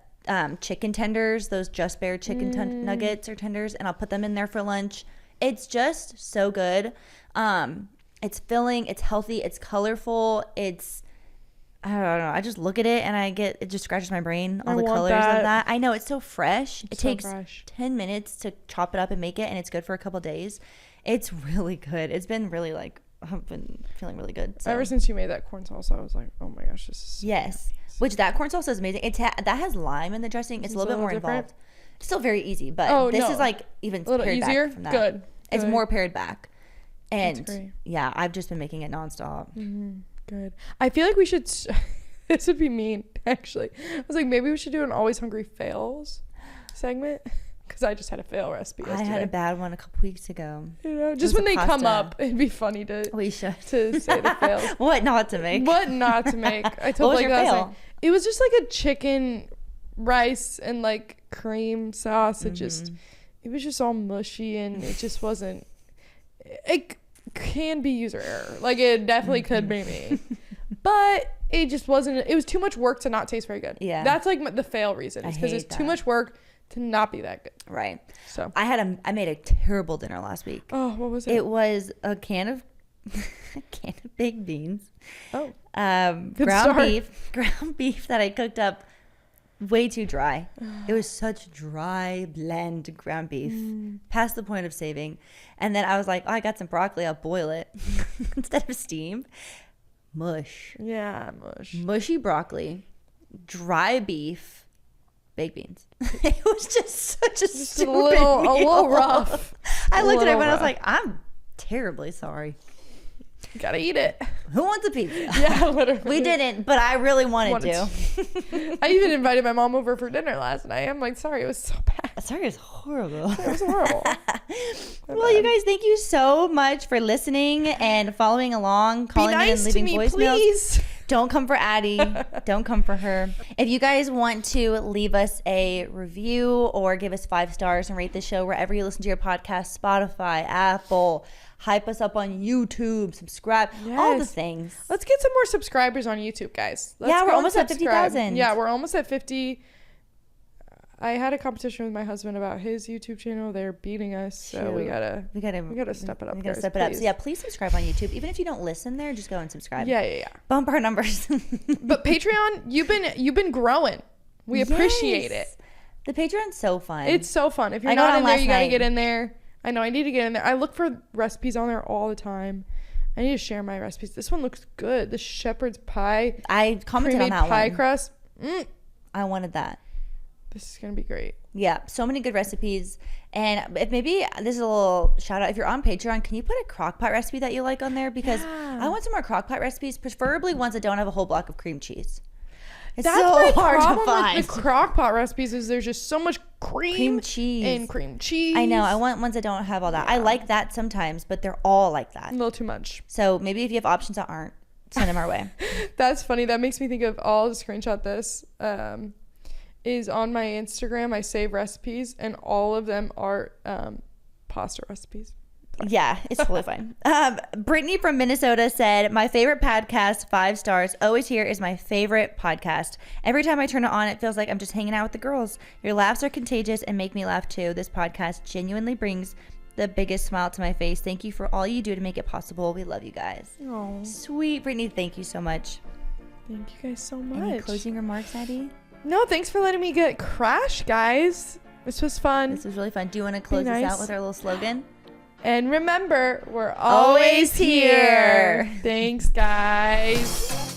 B: chicken tenders, those Just Bare chicken nuggets or tenders, and I'll put them in there for lunch. It's just so good. It's filling. It's healthy. It's colorful. I don't know. I just look at it and it just scratches my brain. All the colors of that. I know, it's so fresh. It takes 10 minutes to chop it up and make it, and it's good for a couple days. It's really good. It's been really I've been feeling really good. So.
A: Ever since you made that corn salsa, I was like, oh my gosh, this is so nice.
B: Which that corn salsa is amazing. That has lime in the dressing. It's a little bit more involved. It's still very easy, but this is like even
A: a little
B: pared
A: easier.
B: Back from that.
A: Good.
B: It's more pared back. And yeah, I've just been making it nonstop.
A: Good. I feel like we should this would be mean, actually. I was like, maybe we should do an Always Hungry Fails segment, because I just had a fail recipe yesterday.
B: I had a bad one a couple weeks ago.
A: You know, just when they come up, it'd be funny to say the fails.
B: What not to make.
A: I told
B: your fail?
A: It was just like a chicken, rice, and like cream sauce. It was just all mushy, and it just wasn't. It can be user error. Like, it definitely could be me. But it just wasn't. It was too much work to not taste very good. Yeah. That's like the fail reason. It's because it's too much work to not be that good.
B: Right.
A: So
B: I made a terrible dinner last week.
A: Oh, what was it?
B: It was a can of baked beans.
A: Oh.
B: Ground beef that I cooked up way too dry. It was such dry, bland ground beef, past the point of saving. And then I was like, oh, I got some broccoli. I'll boil it instead of steam. Mush.
A: Yeah, mush.
B: Mushy broccoli, dry beef, baked beans. It was just such a stupid meal.
A: A little rough.
B: I looked at it and I was like, I'm terribly sorry.
A: Gotta eat it.
B: Who wants a pizza?
A: Yeah, literally.
B: We didn't, but I really wanted to.
A: I even invited my mom over for dinner last night. I'm like, sorry, it was so bad.
B: Sorry, it was horrible.
A: It was horrible.
B: Well, you guys, thank you so much for listening and following along, calling me and leaving voicemails.
A: Please.
B: Don't come for Addy. Don't come for her. If you guys want to leave us a review or give us 5 stars and rate the show wherever you listen to your podcast, Spotify, Apple, hype us up on YouTube, subscribe, all the things.
A: Let's get some more subscribers on YouTube, guys.
B: We're almost at 50,000.
A: Yeah, we're almost at 50. I had a competition with my husband about his YouTube channel. They're beating us, so we gotta step it up.
B: We gotta step it up. So yeah, please subscribe on YouTube. Even if you don't listen there, just go and subscribe.
A: Yeah.
B: Bump our numbers.
A: But Patreon, you've been growing. We appreciate it.
B: The Patreon's so fun.
A: It's so fun. If you're not in there, you gotta get in there. I know I need to get in there. I look for recipes on there all the time. I need to share my recipes. This one looks good. The shepherd's pie.
B: I commented on that
A: pie
B: one.
A: crust.
B: I wanted that.
A: This is going to be great.
B: Yeah, so many good recipes. And if maybe this is a little shout out. If you're on Patreon, can you put a crock pot recipe that you like on there? Because I want some more crock pot recipes, preferably ones that don't have a whole block of cream cheese. It's
A: That's
B: so
A: my
B: hard
A: problem
B: to find.
A: with the crock pot recipes is there's just so much cream
B: cheese.
A: I
B: know. I want ones that don't have all that. I like that sometimes, but they're all like that.
A: A little too much.
B: So maybe if you have options that aren't, send them our way.
A: That's funny. That makes me think of, I'll screenshot this. Is on my Instagram. I save recipes, and all of them are pasta recipes.
B: Yeah, it's totally fine. Brittany from Minnesota said, my favorite podcast, 5 stars. Always Here is my favorite podcast. Every time I turn it on, it feels like I'm just hanging out with the girls. Your laughs are contagious and make me laugh too. This podcast genuinely brings the biggest smile to my face. Thank you for all you do to make it possible. We love you guys.
A: Aww.
B: Sweet Brittany, thank you so much.
A: Thank you guys so much.
B: Any closing remarks, Addy?
A: No, thanks for letting me get crashed, guys. This was fun.
B: This was really fun. Do you want to close this out with our little slogan?
A: And remember, we're always here. Thanks, guys.